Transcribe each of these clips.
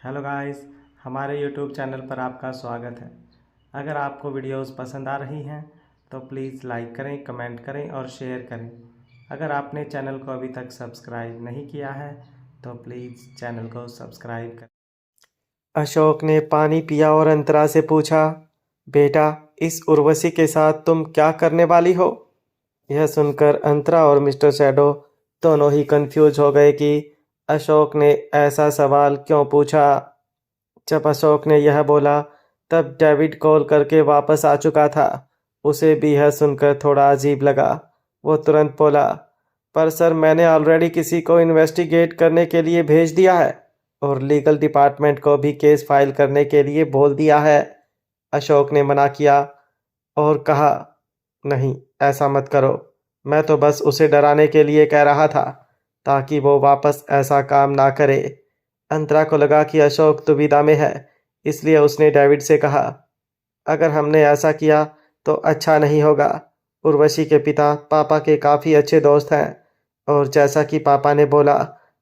Hello guys, हमारे YouTube channel पर आपका स्वागत है। अगर आपको वीडियोस पसंद आ रही हैं तो प्लीज़ लाइक करें, कमेंट करें और शेयर करें। अगर आपने चैनल को अभी तक सब्सक्राइब नहीं किया है तो प्लीज़ चैनल को सब्सक्राइब करें। अशोक ने पानी पिया और अंतरा से पूछा, बेटा, इस उर्वशी के साथ तुम क्या करने वाली हो? यह सुनकर अंतरा और मिस्टर शैडो दोनों ही कंफ्यूज हो गए कि अशोक ने ऐसा सवाल क्यों पूछा। जब अशोक ने यह बोला तब डेविड कॉल करके वापस आ चुका था। उसे भी यह सुनकर थोड़ा अजीब लगा। वो तुरंत बोला, पर सर, मैंने ऑलरेडी किसी को इन्वेस्टिगेट करने के लिए भेज दिया है और लीगल डिपार्टमेंट को भी केस फाइल करने के लिए बोल दिया है। अशोक ने मना किया और कहा, नहीं, ऐसा मत करो। मैं तो बस उसे डराने के लिए कह रहा था ताकि वो वापस ऐसा काम ना करे। अंतरा को लगा कि अशोक दुविधा में है, इसलिए उसने डेविड से कहा, अगर हमने ऐसा किया तो अच्छा नहीं होगा। उर्वशी के पिता पापा के काफ़ी अच्छे दोस्त हैं और जैसा कि पापा ने बोला,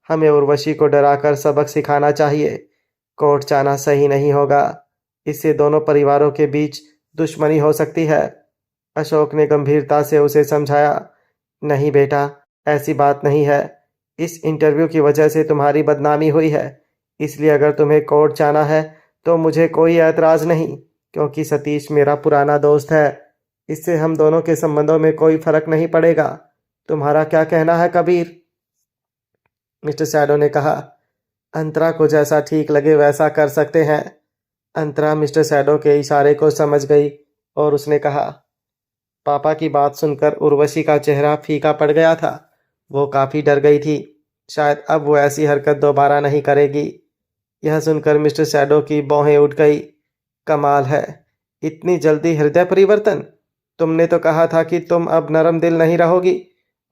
हमें उर्वशी को डराकर सबक सिखाना चाहिए। कोर्ट जाना सही नहीं होगा। इससे दोनों परिवारों के बीच दुश्मनी हो सकती है। अशोक ने गंभीरता से उसे समझाया, नहीं बेटा, ऐसी बात नहीं है। इस इंटरव्यू की वजह से तुम्हारी बदनामी हुई है, इसलिए अगर तुम्हें कोर्ट जाना है तो मुझे कोई ऐतराज़ नहीं, क्योंकि सतीश मेरा पुराना दोस्त है। इससे हम दोनों के संबंधों में कोई फर्क नहीं पड़ेगा। तुम्हारा क्या कहना है, कबीर? मिस्टर शैडो ने कहा, अंतरा को जैसा ठीक लगे वैसा कर सकते हैं। अंतरा मिस्टर शैडो के इशारे को समझ गई और उसने कहा, पापा की बात सुनकर उर्वशी का चेहरा फीका पड़ गया था। वो काफ़ी डर गई थी। शायद अब वो ऐसी हरकत दोबारा नहीं करेगी। यह सुनकर मिस्टर शैडो की भौहें उठ गई। कमाल है, इतनी जल्दी हृदय परिवर्तन? तुमने तो कहा था कि तुम अब नरम दिल नहीं रहोगी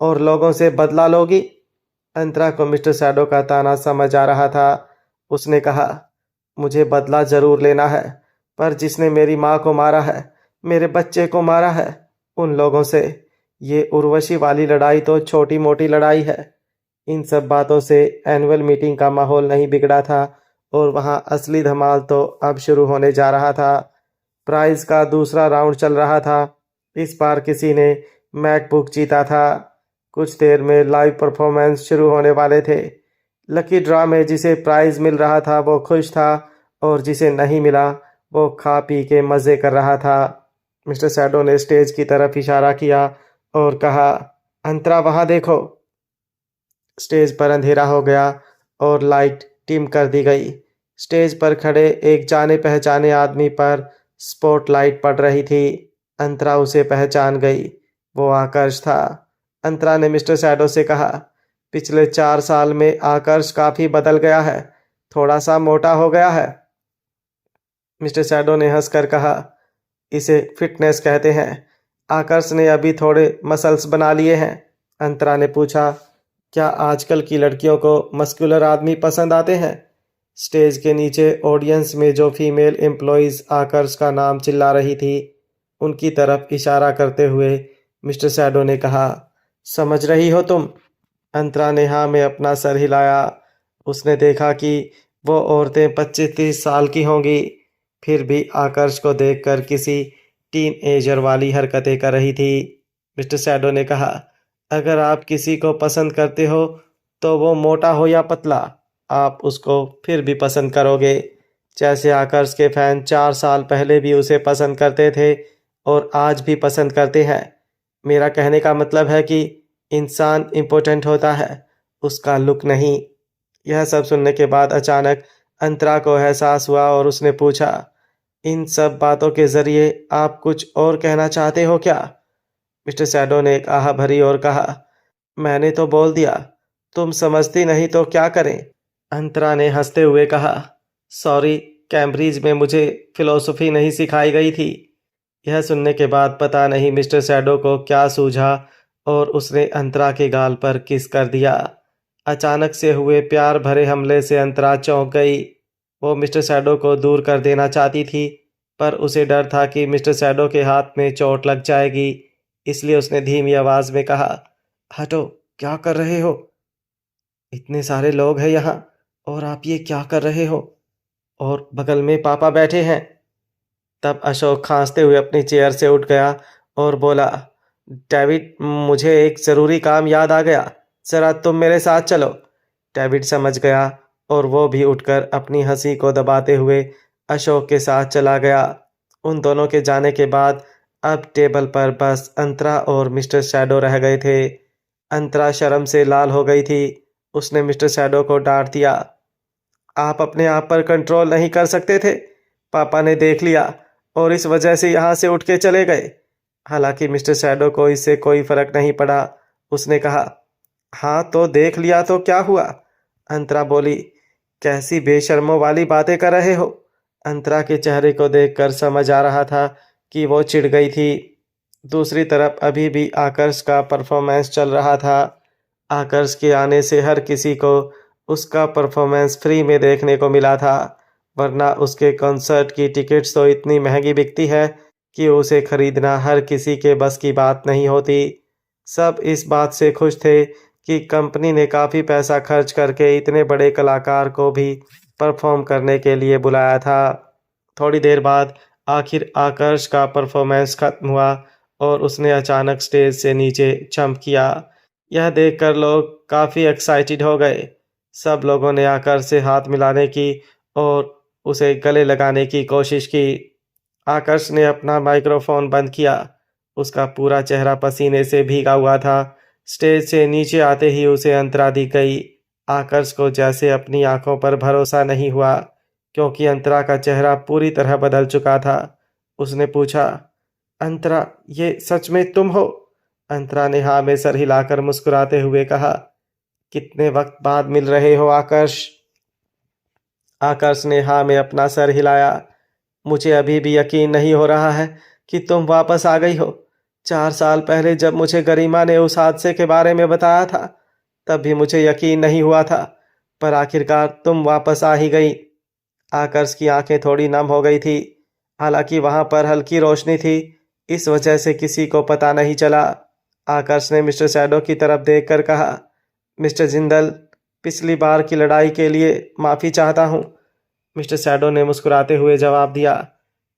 और लोगों से बदला लोगी। अंतरा को मिस्टर शैडो का ताना समझ आ रहा था। उसने कहा, मुझे बदला जरूर लेना है, पर जिसने मेरी माँ को मारा है, मेरे बच्चे को मारा है, उन लोगों से। ये उर्वशी वाली लड़ाई तो छोटी मोटी लड़ाई है। इन सब बातों से एनुअल मीटिंग का माहौल नहीं बिगड़ा था और वहाँ असली धमाल तो अब शुरू होने जा रहा था। प्राइज का दूसरा राउंड चल रहा था। इस बार किसी ने मैकबुक जीता था। कुछ देर में लाइव परफॉर्मेंस शुरू होने वाले थे। लकी ड्रा में जिसे प्राइज मिल रहा था वो खुश था और जिसे नहीं मिला वो खा पी के मज़े कर रहा था। मिस्टर शैडो ने स्टेज की तरफ इशारा किया और कहा, अंतरा, वहाँ देखो। स्टेज पर अंधेरा हो गया और लाइट डिम कर दी गई। स्टेज पर खड़े एक जाने पहचाने आदमी पर स्पॉटलाइट पड़ रही थी। अंतरा उसे पहचान गई। वो आकर्ष था। अंतरा ने मिस्टर शैडो से कहा, पिछले 4 साल में आकर्ष काफ़ी बदल गया है, थोड़ा सा मोटा हो गया है। मिस्टर शैडो ने हंसकर कहा, इसे फिटनेस कहते हैं। आकर्ष ने अभी थोड़े मसल्स बना लिए हैं। अंतरा ने पूछा, क्या आजकल की लड़कियों को मस्कुलर आदमी पसंद आते हैं? स्टेज के नीचे ऑडियंस में जो फीमेल एम्प्लॉइज आकर्ष का नाम चिल्ला रही थी, उनकी तरफ इशारा करते हुए मिस्टर शैडो ने कहा, समझ रही हो तुम? अंतरा ने हाँ में अपना सर हिलाया। उसने देखा कि वो औरतें 25-30 साल की होंगी, फिर भी आकर्ष को देखकर किसी टीन एजर वाली हरकतें कर रही थी। मिस्टर शैडो ने कहा, अगर आप किसी को पसंद करते हो तो वो मोटा हो या पतला, आप उसको फिर भी पसंद करोगे। जैसे आकर्ष के फैन 4 साल पहले भी उसे पसंद करते थे और आज भी पसंद करते हैं। मेरा कहने का मतलब है कि इंसान इम्पोर्टेंट होता है, उसका लुक नहीं। यह सब सुनने के बाद अचानक अंतरा को एहसास हुआ और उसने पूछा, इन सब बातों के ज़रिए आप कुछ और कहना चाहते हो क्या? मिस्टर शैडो ने एक आह भरी और कहा, मैंने तो बोल दिया, तुम समझती नहीं तो क्या करें? अंतरा ने हंसते हुए कहा, सॉरी, कैम्ब्रिज में मुझे फिलोसफी नहीं सिखाई गई थी। यह सुनने के बाद पता नहीं मिस्टर शैडो को क्या सूझा और उसने अंतरा के गाल पर किस कर दिया। अचानक से हुए प्यार भरे हमले से अंतरा चौंक गई। वो मिस्टर शैडो को दूर कर देना चाहती थी, पर उसे डर था कि मिस्टर शैडो के हाथ में चोट लग जाएगी, इसलिए उसने धीमी आवाज़ में कहा, हटो, क्या कर रहे हो? इतने सारे लोग हैं यहाँ और आप ये क्या कर रहे हो? और बगल में पापा बैठे हैं। तब अशोक खांसते हुए अपनी चेयर से उठ गया और बोला, डेविड, मुझे एक ज़रूरी काम याद आ गया, ज़रा तुम मेरे साथ चलो। डेविड समझ गया और वो भी उठकर अपनी हंसी को दबाते हुए अशोक के साथ चला गया। उन दोनों के जाने के बाद अब टेबल पर बस अंतरा और मिस्टर शैडो रह गए थे। अंतरा शर्म से लाल हो गई थी। उसने मिस्टर शैडो को डांट दिया, आप अपने आप पर कंट्रोल नहीं कर सकते थे। पापा ने देख लिया और इस वजह से यहाँ से उठ के चले गए। हालांकि मिस्टर शैडो को इससे कोई फर्क नहीं पड़ा। उसने कहा, हाँ तो देख लिया तो क्या हुआ? अंतरा बोली, कैसी बेशर्मों वाली बातें कर रहे हो? अंतरा के चेहरे को देखकर समझ आ रहा था कि वो चिढ़ गई थी। दूसरी तरफ अभी भी आकर्ष का परफॉर्मेंस चल रहा था। आकर्ष के आने से हर किसी को उसका परफॉर्मेंस फ्री में देखने को मिला था, वरना उसके कॉन्सर्ट की टिकट्स तो इतनी महंगी बिकती है कि उसे खरीदना हर किसी के बस की बात नहीं होती। सब इस बात से खुश थे कि कंपनी ने काफ़ी पैसा खर्च करके इतने बड़े कलाकार को भी परफॉर्म करने के लिए बुलाया था। थोड़ी देर बाद आखिर आकर्ष का परफॉर्मेंस खत्म हुआ और उसने अचानक स्टेज से नीचे जंप किया। यह देखकर लोग काफ़ी एक्साइटेड हो गए। सब लोगों ने आकर्ष से हाथ मिलाने की और उसे गले लगाने की कोशिश की। आकर्ष ने अपना माइक्रोफोन बंद किया। उसका पूरा चेहरा पसीने से भीगा हुआ था। स्टेज से नीचे आते ही उसे अंतरा दी गई। आकर्ष को जैसे अपनी आंखों पर भरोसा नहीं हुआ, क्योंकि अंतरा का चेहरा पूरी तरह बदल चुका था। उसने पूछा, अंतरा, ये सच में तुम हो? अंतरा ने हाँ में सर हिलाकर मुस्कुराते हुए कहा, कितने वक्त बाद मिल रहे हो आकर्ष? आकर्ष ने हाँ में अपना सर हिलाया। मुझे अभी भी यकीन नहीं हो रहा है कि तुम वापस आ गई हो। 4 साल पहले जब मुझे गरिमा ने उस हादसे के बारे में बताया था, तब भी मुझे यकीन नहीं हुआ था, पर आखिरकार तुम वापस आ ही गई। आकर्ष की आंखें थोड़ी नम हो गई थी। हालांकि वहां पर हल्की रोशनी थी, इस वजह से किसी को पता नहीं चला। आकर्ष ने मिस्टर शैडो की तरफ देखकर कहा, मिस्टर जिंदल, पिछली बार की लड़ाई के लिए माफ़ी चाहता हूँ। मिस्टर शैडो ने मुस्कुराते हुए जवाब दिया,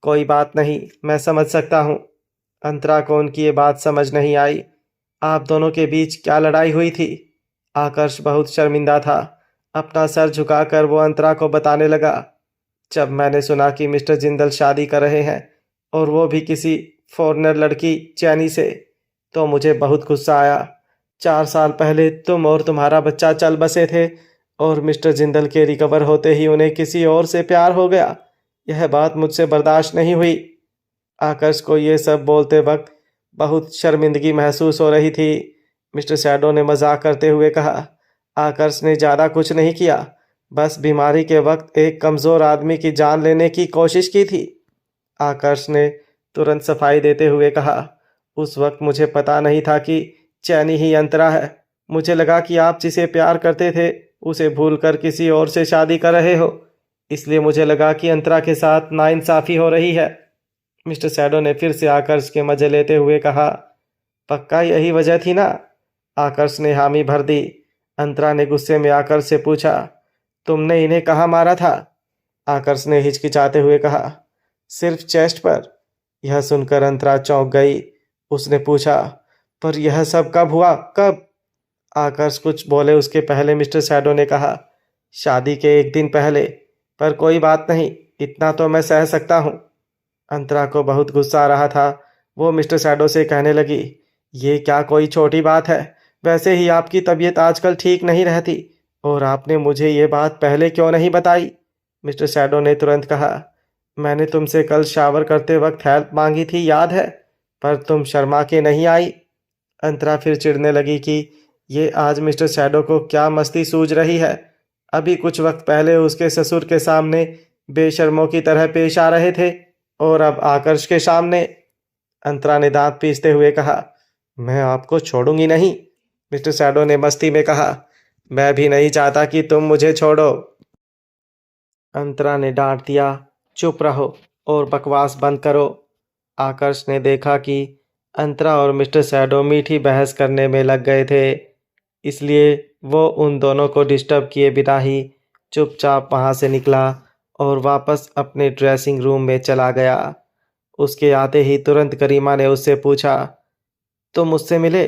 कोई बात नहीं, मैं समझ सकता हूँ। अंतरा को उनकी ये बात समझ नहीं आई। आप दोनों के बीच क्या लड़ाई हुई थी? आकर्ष बहुत शर्मिंदा था। अपना सर झुकाकर वो अंतरा को बताने लगा, जब मैंने सुना कि मिस्टर जिंदल शादी कर रहे हैं और वो भी किसी फॉरेनर लड़की चैनी से, तो मुझे बहुत गुस्सा आया। 4 साल पहले तुम और तुम्हारा बच्चा चल बसे थे और मिस्टर जिंदल के रिकवर होते ही उन्हें किसी और से प्यार हो गया। यह बात मुझसे बर्दाश्त नहीं हुई। आकर्ष को ये सब बोलते वक्त बहुत शर्मिंदगी महसूस हो रही थी। मिस्टर शैडो ने मजाक करते हुए कहा, आकर्ष ने ज़्यादा कुछ नहीं किया, बस बीमारी के वक्त एक कमज़ोर आदमी की जान लेने की कोशिश की थी। आकर्ष ने तुरंत सफाई देते हुए कहा, उस वक्त मुझे पता नहीं था कि चैनी ही अंतरा है। मुझे लगा कि आप जिसे प्यार करते थे उसे भूलकर किसी और से शादी कर रहे हो, इसलिए मुझे लगा कि अंतरा के साथ नाइंसाफ़ी हो रही है। मिस्टर शैडो ने फिर से आकर्ष के मजे लेते हुए कहा, पक्का यही वजह थी ना? आकर्ष ने हामी भर दी। अंतरा ने गुस्से में आकर्ष से पूछा, तुमने इन्हें कहाँ मारा था? आकर्ष ने हिचकिचाते हुए कहा, सिर्फ चेस्ट पर। यह सुनकर अंतरा चौंक गई। उसने पूछा, पर यह सब कब हुआ, कब? आकर्ष कुछ बोले उसके पहले मिस्टर शैडो ने कहा, शादी के 1 दिन पहले, पर कोई बात नहीं, इतना तो मैं सह सकता हूँ। अंतरा को बहुत गुस्सा आ रहा था। वो मिस्टर शैडो से कहने लगी, ये क्या कोई छोटी बात है? वैसे ही आपकी तबीयत आजकल ठीक नहीं रहती, और आपने मुझे ये बात पहले क्यों नहीं बताई? मिस्टर शैडो ने तुरंत कहा, मैंने तुमसे कल शावर करते वक्त हेल्प मांगी थी, याद है? पर तुम शर्मा के नहीं आई। अंतरा फिर चिढ़ने लगी कि ये आज मिस्टर शैडो को क्या मस्ती सूझ रही है। अभी कुछ वक्त पहले उसके ससुर के सामने बेशर्मों की तरह पेश आ रहे थे, और अब आकर्ष के सामने। अंतरा ने दांत पीसते हुए कहा, मैं आपको छोड़ूंगी नहीं। मिस्टर शैडो ने मस्ती में कहा, मैं भी नहीं चाहता कि तुम मुझे छोड़ो। अंतरा ने डांट दिया, चुप रहो और बकवास बंद करो। आकर्ष ने देखा कि अंतरा और मिस्टर शैडो मीठी बहस करने में लग गए थे, इसलिए वो उन दोनों को डिस्टर्ब किए बिना ही चुपचाप वहाँ से निकला और वापस अपने ड्रेसिंग रूम में चला गया। उसके आते ही तुरंत करीमा ने उससे पूछा, तुम मुझसे मिले?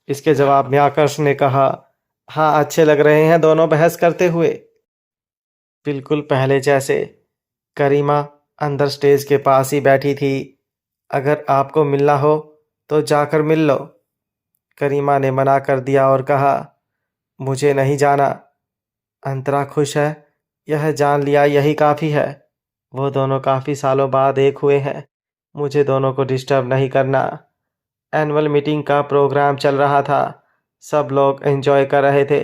इसके जवाब में आकर्ष ने कहा, हाँ, अच्छे लग रहे हैं दोनों बहस करते हुए। बिल्कुल पहले जैसे। करीमा अंदर स्टेज के पास ही बैठी थी। अगर आपको मिलना हो तो जाकर मिल लो। करीमा ने मना कर दिया और कहा, मुझे नहीं जाना। अंतरा खुश है, यह जान लिया यही काफ़ी है। वो दोनों काफ़ी सालों बाद एक हुए हैं। मुझे दोनों को डिस्टर्ब नहीं करना। एनुअल मीटिंग का प्रोग्राम चल रहा था। सब लोग एंजॉय कर रहे थे।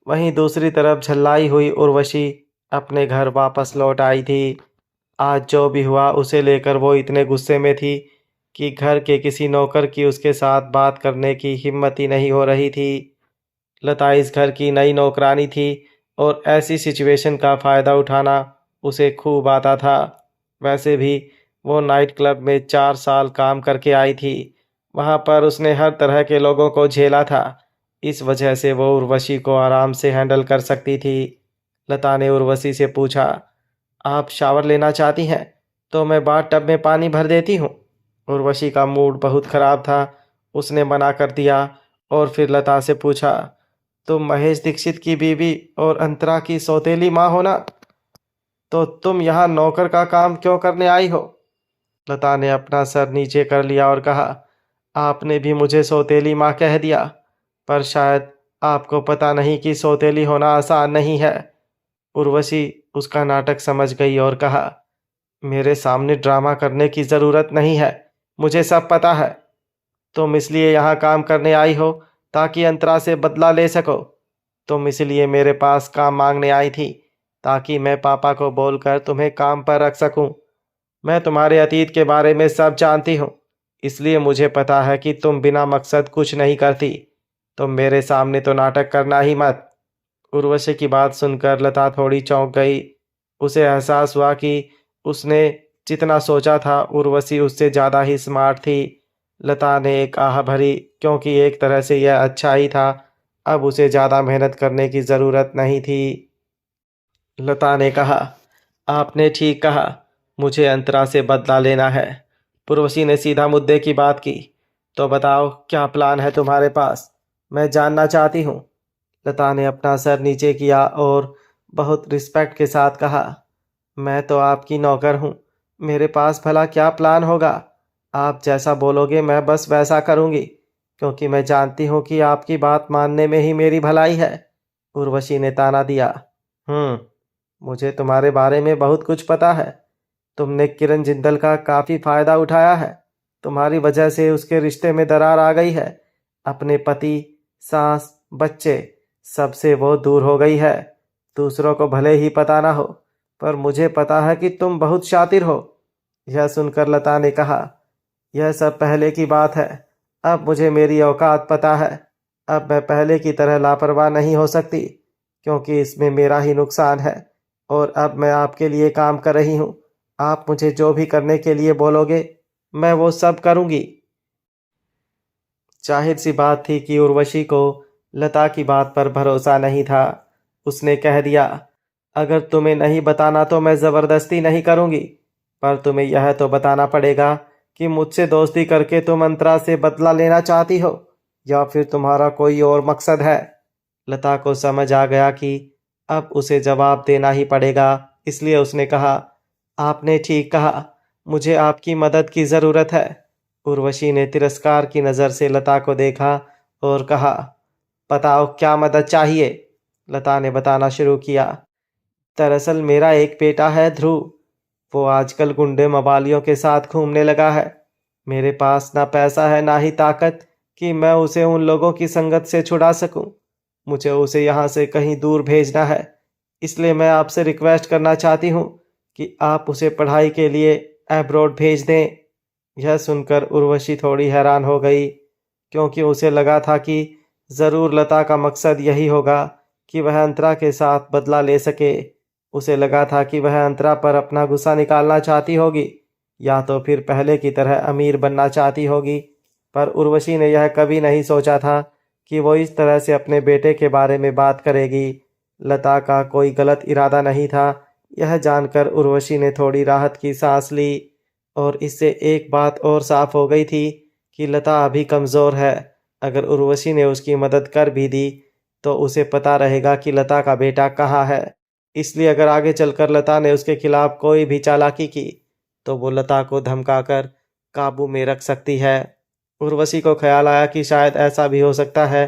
वहीं दूसरी तरफ झल्लाई हुई उर्वशी अपने घर वापस लौट आई थी। आज जो भी हुआ उसे लेकर वो इतने गुस्से में थी कि घर के किसी नौकर की उसके साथ बात करने की हिम्मत ही नहीं हो रही थी। लता इस घर की नई नौकरानी थी और ऐसी सिचुएशन का फ़ायदा उठाना उसे खूब आता था। वैसे भी वो नाइट क्लब में 4 साल काम करके आई थी। वहाँ पर उसने हर तरह के लोगों को झेला था। इस वजह से वो उर्वशी को आराम से हैंडल कर सकती थी। लता ने उर्वशी से पूछा, आप शावर लेना चाहती हैं तो मैं बाथ टब में पानी भर देती हूँ। उर्वशी का मूड बहुत ख़राब था। उसने मना कर दिया और फिर लता से पूछा, तुम महेश दीक्षित की बीवी और अंतरा की सौतेली माँ हो ना? तो तुम यहाँ नौकर का काम क्यों करने आई हो? लता ने अपना सर नीचे कर लिया और कहा, आपने भी मुझे सौतेली माँ कह दिया, पर शायद आपको पता नहीं कि सौतेली होना आसान नहीं है। उर्वशी उसका नाटक समझ गई और कहा, मेरे सामने ड्रामा करने की ज़रूरत नहीं है, मुझे सब पता है। तुम इसलिए यहाँ काम करने आई हो ताकि अंतरा से बदला ले सको। तुम इसलिए मेरे पास काम मांगने आई थी ताकि मैं पापा को बोलकर तुम्हें काम पर रख सकूं। मैं तुम्हारे अतीत के बारे में सब जानती हूँ, इसलिए मुझे पता है कि तुम बिना मकसद कुछ नहीं करती। तुम मेरे सामने तो नाटक करना ही मत। उर्वशी की बात सुनकर लता थोड़ी चौंक गई। उसे एहसास हुआ कि उसने जितना सोचा था उर्वशी उससे ज़्यादा ही स्मार्ट थी। लता ने एक आह भरी, क्योंकि एक तरह से यह अच्छा ही था। अब उसे ज़्यादा मेहनत करने की ज़रूरत नहीं थी। लता ने कहा, आपने ठीक कहा, मुझे अंतरा से बदला लेना है। उर्वशी ने सीधा मुद्दे की बात की, तो बताओ क्या प्लान है तुम्हारे पास? मैं जानना चाहती हूँ। लता ने अपना सर नीचे किया और बहुत रिस्पेक्ट के साथ कहा, मैं तो आपकी नौकर हूँ, मेरे पास भला क्या प्लान होगा? आप जैसा बोलोगे मैं बस वैसा करूँगी, क्योंकि मैं जानती हूँ कि आपकी बात मानने में ही मेरी भलाई है। उर्वशी ने ताना दिया, मुझे तुम्हारे बारे में बहुत कुछ पता है। तुमने किरण जिंदल का काफ़ी फ़ायदा उठाया है। तुम्हारी वजह से उसके रिश्ते में दरार आ गई है। अपने पति, सास, बच्चे सबसे वो दूर हो गई है। दूसरों को भले ही पता ना हो, पर मुझे पता है कि तुम बहुत शातिर हो। यह सुनकर लता ने कहा, यह सब पहले की बात है। अब मुझे मेरी औकात पता है। अब मैं पहले की तरह लापरवाह नहीं हो सकती, क्योंकि इसमें मेरा ही नुकसान है। और अब मैं आपके लिए काम कर रही हूँ। आप मुझे जो भी करने के लिए बोलोगे मैं वो सब करूँगी। जाहिर सी बात थी कि उर्वशी को लता की बात पर भरोसा नहीं था। उसने कह दिया, अगर तुम्हें नहीं बताना तो मैं ज़बरदस्ती नहीं करूँगी, पर तुम्हें यह तो बताना पड़ेगा कि मुझसे दोस्ती करके तुम अंतरा से बदला लेना चाहती हो या फिर तुम्हारा कोई और मकसद है। लता को समझ आ गया कि अब उसे जवाब देना ही पड़ेगा, इसलिए उसने कहा, आपने ठीक कहा, मुझे आपकी मदद की ज़रूरत है। उर्वशी ने तिरस्कार की नज़र से लता को देखा और कहा, बताओ क्या मदद चाहिए? लता ने बताना शुरू किया, दरअसल मेरा एक बेटा है ध्रुव। वो आजकल गुंडे मवालियों के साथ घूमने लगा है। मेरे पास ना पैसा है ना ही ताकत कि मैं उसे उन लोगों की संगत से छुड़ा सकूं। मुझे उसे यहाँ से कहीं दूर भेजना है, इसलिए मैं आपसे रिक्वेस्ट करना चाहती हूँ कि आप उसे पढ़ाई के लिए अब्रॉड भेज दें। यह सुनकर उर्वशी थोड़ी हैरान हो गई, क्योंकि उसे लगा था कि ज़रूर लता का मकसद यही होगा कि वह अंतरा के साथ बदला ले सके। उसे लगा था कि वह अंतरा पर अपना गुस्सा निकालना चाहती होगी या तो फिर पहले की तरह अमीर बनना चाहती होगी, पर उर्वशी ने यह कभी नहीं सोचा था कि वो इस तरह से अपने बेटे के बारे में बात करेगी। लता का कोई गलत इरादा नहीं था, यह जानकर उर्वशी ने थोड़ी राहत की सांस ली और इससे एक बात और साफ हो गई थी कि लता अभी कमज़ोर है। अगर उर्वशी ने उसकी मदद कर भी दी तो उसे पता रहेगा कि लता का बेटा कहाँ है। इसलिए अगर आगे चलकर लता ने उसके खिलाफ कोई भी चालाकी की तो वो लता को धमकाकर काबू में रख सकती है। उर्वशी को ख्याल आया कि शायद ऐसा भी हो सकता है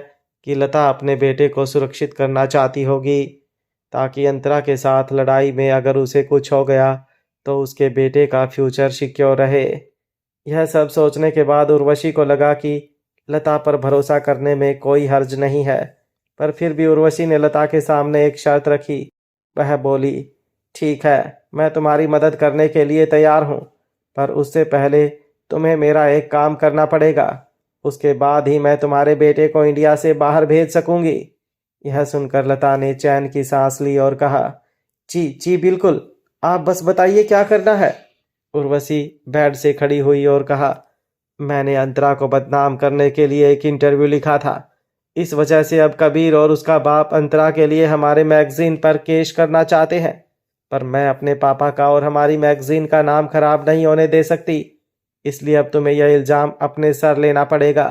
कि लता अपने बेटे को सुरक्षित करना चाहती होगी, ताकि अंतरा के साथ लड़ाई में अगर उसे कुछ हो गया तो उसके बेटे का फ्यूचर सिक्योर रहे। यह सब सोचने के बाद उर्वशी को लगा कि लता पर भरोसा करने में कोई हर्ज नहीं है, पर फिर भी उर्वशी ने लता के सामने एक शर्त रखी। वह बोली, ठीक है, मैं तुम्हारी मदद करने के लिए तैयार हूँ, पर उससे पहले तुम्हें मेरा एक काम करना पड़ेगा। उसके बाद ही मैं तुम्हारे बेटे को इंडिया से बाहर भेज सकूंगी। यह सुनकर लता ने चैन की सांस ली और कहा, जी जी बिल्कुल, आप बस बताइए क्या करना है। उर्वशी बेड से खड़ी हुई और कहा, मैंने अंतरा को बदनाम करने के लिए एक इंटरव्यू लिखा था। इस वजह से अब कबीर और उसका बाप अंतरा के लिए हमारे मैगजीन पर केस करना चाहते हैं, पर मैं अपने पापा का और हमारी मैगजीन का नाम खराब नहीं होने दे सकती। इसलिए अब तुम्हें यह इल्ज़ाम अपने सर लेना पड़ेगा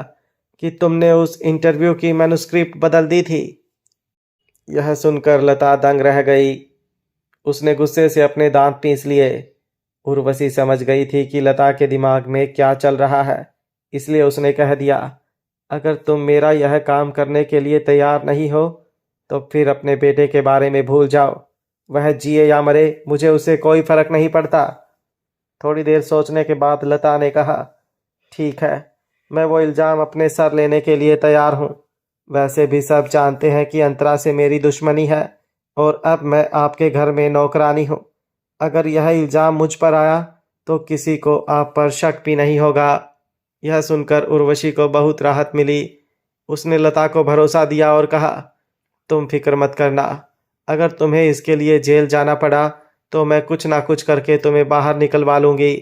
कि तुमने उस इंटरव्यू की मैन्युस्क्रिप्ट बदल दी थी। यह सुनकर लता दंग रह गई। उसने गुस्से से अपने दांत पीस लिए। उर्वशी समझ गई थी कि लता के दिमाग में क्या चल रहा है, इसलिए उसने कह दिया, अगर तुम मेरा यह काम करने के लिए तैयार नहीं हो तो फिर अपने बेटे के बारे में भूल जाओ। वह जिए या मरे, मुझे उससे कोई फर्क नहीं पड़ता। थोड़ी देर सोचने के बाद लता ने कहा, ठीक है, मैं वो इल्ज़ाम अपने सर लेने के लिए तैयार हूँ। वैसे भी सब जानते हैं कि अंतरा से मेरी दुश्मनी है और अब मैं आपके घर में नौकरानी हूँ। अगर यह इल्ज़ाम मुझ पर आया तो किसी को आप पर शक भी नहीं होगा। यह सुनकर उर्वशी को बहुत राहत मिली। उसने लता को भरोसा दिया और कहा, तुम फिक्र मत करना, अगर तुम्हें इसके लिए जेल जाना पड़ा तो मैं कुछ ना कुछ करके तुम्हें बाहर निकलवा लूँगी।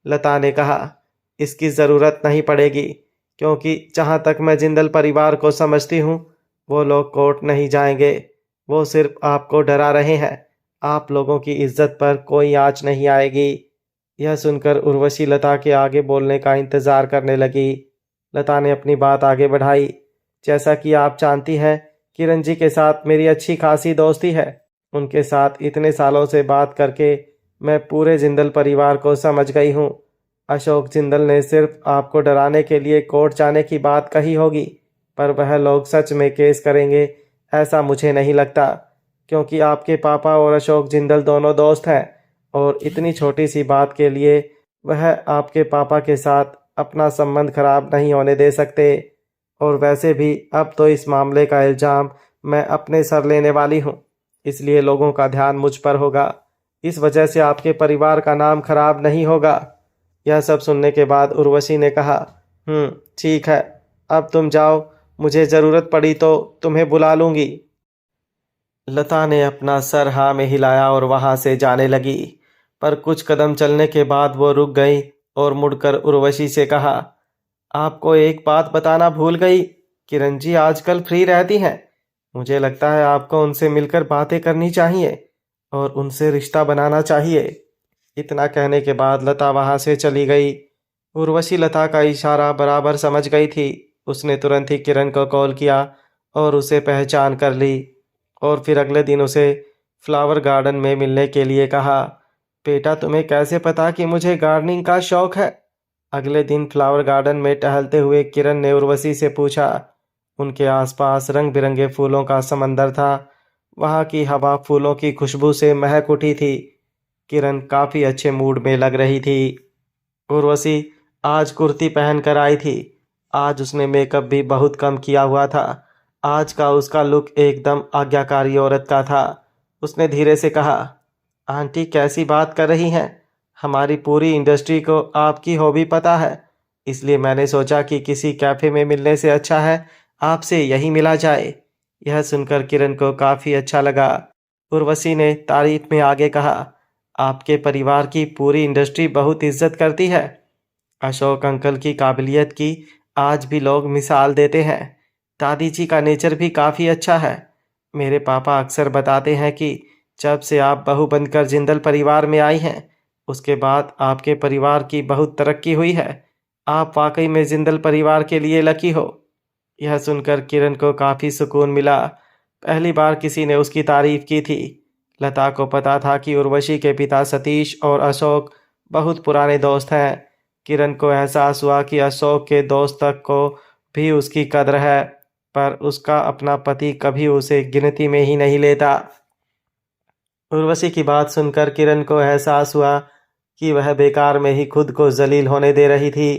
लता ने कहा, इसकी ज़रूरत नहीं पड़ेगी, क्योंकि जहाँ तक मैं जिंदल परिवार को समझती हूँ वो लोग कोर्ट नहीं जाएंगे। वो सिर्फ आपको डरा रहे हैं। आप लोगों की इज्जत पर कोई आँच नहीं आएगी। यह सुनकर उर्वशी लता के आगे बोलने का इंतज़ार करने लगी। लता ने अपनी बात आगे बढ़ाई, जैसा कि आप जानती हैं, किरण जी के साथ मेरी अच्छी खासी दोस्ती है। उनके साथ इतने सालों से बात करके मैं पूरे जिंदल परिवार को समझ गई हूँ। अशोक जिंदल ने सिर्फ आपको डराने के लिए कोर्ट जाने की बात कही होगी, पर वह लोग सच में केस करेंगे ऐसा मुझे नहीं लगता, क्योंकि आपके पापा और अशोक जिंदल दोनों दोस्त हैं और इतनी छोटी सी बात के लिए वह आपके पापा के साथ अपना संबंध खराब नहीं होने दे सकते। और वैसे भी अब तो इस मामले का इल्ज़ाम मैं अपने सर लेने वाली हूँ, इसलिए लोगों का ध्यान मुझ पर होगा। इस वजह से आपके परिवार का नाम खराब नहीं होगा। यह सब सुनने के बाद उर्वशी ने कहा, ठीक है, अब तुम जाओ, मुझे ज़रूरत पड़ी तो तुम्हें बुला लूँगी। लता ने अपना सर हाँ में हिलाया और वहाँ से जाने लगी, पर कुछ कदम चलने के बाद वो रुक गई और मुड़कर उर्वशी से कहा, आपको एक बात बताना भूल गई, किरण जी आजकल फ्री रहती हैं। मुझे लगता है आपको उनसे मिलकर बातें करनी चाहिए और उनसे रिश्ता बनाना चाहिए। इतना कहने के बाद लता वहाँ से चली गई। उर्वशी लता का इशारा बराबर समझ गई थी। उसने तुरंत ही किरण को कॉल किया और उसे पहचान कर ली और फिर अगले दिन उसे फ्लावर गार्डन में मिलने के लिए कहा। बेटा, तुम्हें कैसे पता कि मुझे गार्डनिंग का शौक है? अगले दिन फ्लावर गार्डन में टहलते हुए किरण ने उर्वशी से पूछा। उनके आसपास रंग बिरंगे फूलों का समंदर था। वहाँ की हवा फूलों की खुशबू से महक उठी थी। किरण काफ़ी अच्छे मूड में लग रही थी। उर्वशी आज कुर्ती पहन कर आई थी। आज उसने मेकअप भी बहुत कम किया हुआ था। आज का उसका लुक एकदम आज्ञाकारी औरत का था। उसने धीरे से कहा, आंटी कैसी बात कर रही हैं? हमारी पूरी इंडस्ट्री को आपकी हॉबी पता है, इसलिए मैंने सोचा कि किसी कैफ़े में मिलने से अच्छा है आपसे यही मिला जाए। यह सुनकर किरण को काफ़ी अच्छा लगा। उर्वशी ने तारीफ में आगे कहा, आपके परिवार की पूरी इंडस्ट्री बहुत इज्जत करती है। अशोक अंकल की काबिलियत की आज भी लोग मिसाल देते हैं। दादी जी का नेचर भी काफ़ी अच्छा है। मेरे पापा अक्सर बताते हैं कि जब से आप बहू बनकर जिंदल परिवार में आई हैं, उसके बाद आपके परिवार की बहुत तरक्की हुई है। आप वाकई में जिंदल परिवार के लिए लकी हो। यह सुनकर किरण को काफ़ी सुकून मिला। पहली बार किसी ने उसकी तारीफ की थी। लता को पता था कि उर्वशी के पिता सतीश और अशोक बहुत पुराने दोस्त हैं। किरण को एहसास हुआ कि अशोक के दोस्त तक को भी उसकी कद्र है, पर उसका अपना पति कभी उसे गिनती में ही नहीं लेता। उर्वशी की बात सुनकर किरण को एहसास हुआ कि वह बेकार में ही खुद को जलील होने दे रही थी।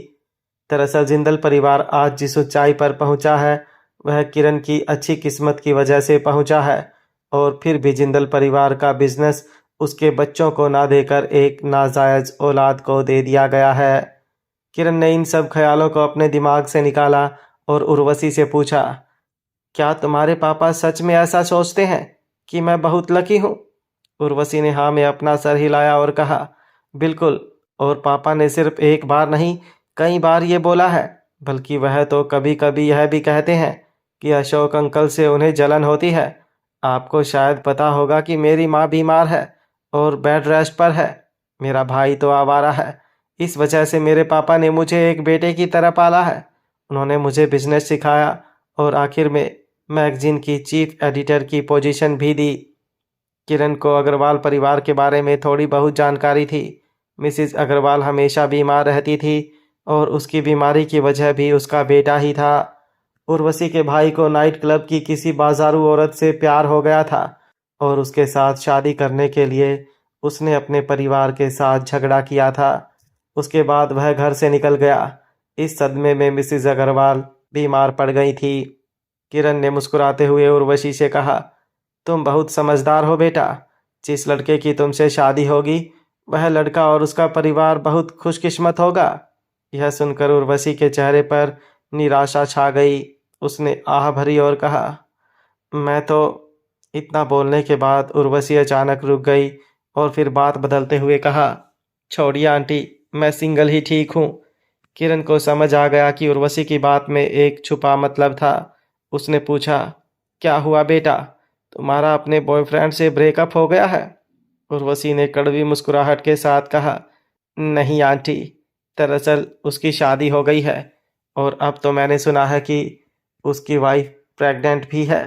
दरअसल जिंदल परिवार आज जिस ऊंचाई पर पहुंचा है, वह किरण की अच्छी किस्मत की वजह से पहुंचा है। और फिर भी जिंदल परिवार का बिजनेस उसके बच्चों को ना देकर एक नाजायज औलाद को दे दिया गया है। किरण ने इन सब ख्यालों को अपने दिमाग से निकाला और उर्वशी से पूछा, क्या तुम्हारे पापा सच में ऐसा सोचते हैं कि मैं बहुत लकी हूँ? उर्वशी ने हाँ में अपना सर हिलाया और कहा, बिल्कुल। और पापा ने सिर्फ एक बार नहीं, कई बार ये बोला है। बल्कि वह तो कभी कभी यह भी कहते हैं कि अशोक अंकल से उन्हें जलन होती है। आपको शायद पता होगा कि मेरी माँ बीमार है और बेड रेस्ट पर है। मेरा भाई तो आवारा है। इस वजह से मेरे पापा ने मुझे एक बेटे की तरह पाला है। उन्होंने मुझे बिजनेस सिखाया और आखिर में मैगजीन की चीफ एडिटर की पोजीशन भी दी। किरण को अग्रवाल परिवार के बारे में थोड़ी बहुत जानकारी थी। मिसिज अग्रवाल हमेशा बीमार रहती थी और उसकी बीमारी की वजह भी उसका बेटा ही था। उर्वशी के भाई को नाइट क्लब की किसी बाजारू औरत से प्यार हो गया था और उसके साथ शादी करने के लिए उसने अपने परिवार के साथ झगड़ा किया था। उसके बाद वह घर से निकल गया। इस सदमे में मिसिज अग्रवाल बीमार पड़ गई थी। किरण ने मुस्कुराते हुए उर्वशी से कहा, तुम बहुत समझदार हो बेटा। जिस लड़के की तुमसे शादी होगी, वह लड़का और उसका परिवार बहुत खुशकिस्मत होगा। यह सुनकर उर्वशी के चेहरे पर निराशा छा गई। उसने आह भरी और कहा, मैं तो। इतना बोलने के बाद उर्वशी अचानक रुक गई और फिर बात बदलते हुए कहा, छोड़िए आंटी, मैं सिंगल ही ठीक हूँ। किरण को समझ आ गया कि उर्वशी की बात में एक छुपा मतलब था। उसने पूछा, क्या हुआ बेटा, तुम्हारा अपने बॉयफ्रेंड से ब्रेकअप हो गया है? उर्वशी ने कड़वी मुस्कुराहट के साथ कहा, नहीं आंटी, दरअसल उसकी शादी हो गई है और अब तो मैंने सुना है कि उसकी वाइफ प्रेग्नेंट भी है।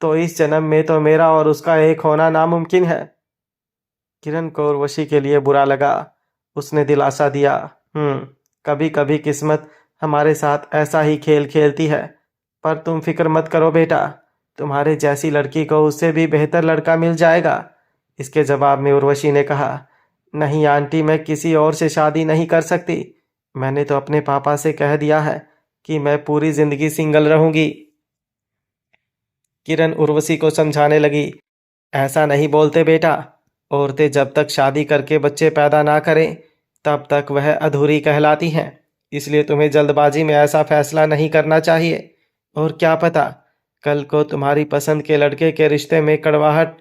तो इस जन्म में तो मेरा और उसका एक होना नामुमकिन है। किरण को उर्वशी के लिए बुरा लगा। उसने दिलासा दिया, कभी कभी किस्मत हमारे साथ ऐसा ही खेल खेलती है। पर तुम फिक्र मत करो बेटा, तुम्हारे जैसी लड़की को उससे भी बेहतर लड़का मिल जाएगा। इसके जवाब में उर्वशी ने कहा, नहीं आंटी, मैं किसी और से शादी नहीं कर सकती। मैंने तो अपने पापा से कह दिया है कि मैं पूरी जिंदगी सिंगल रहूंगी। किरण उर्वशी को समझाने लगी, ऐसा नहीं बोलते बेटा। औरतें जब तक शादी करके बच्चे पैदा ना करें, तब तक वह अधूरी कहलाती हैं। इसलिए तुम्हें जल्दबाजी में ऐसा फैसला नहीं करना चाहिए। और क्या पता कल को तुम्हारी पसंद के लड़के के रिश्ते में कड़वाहट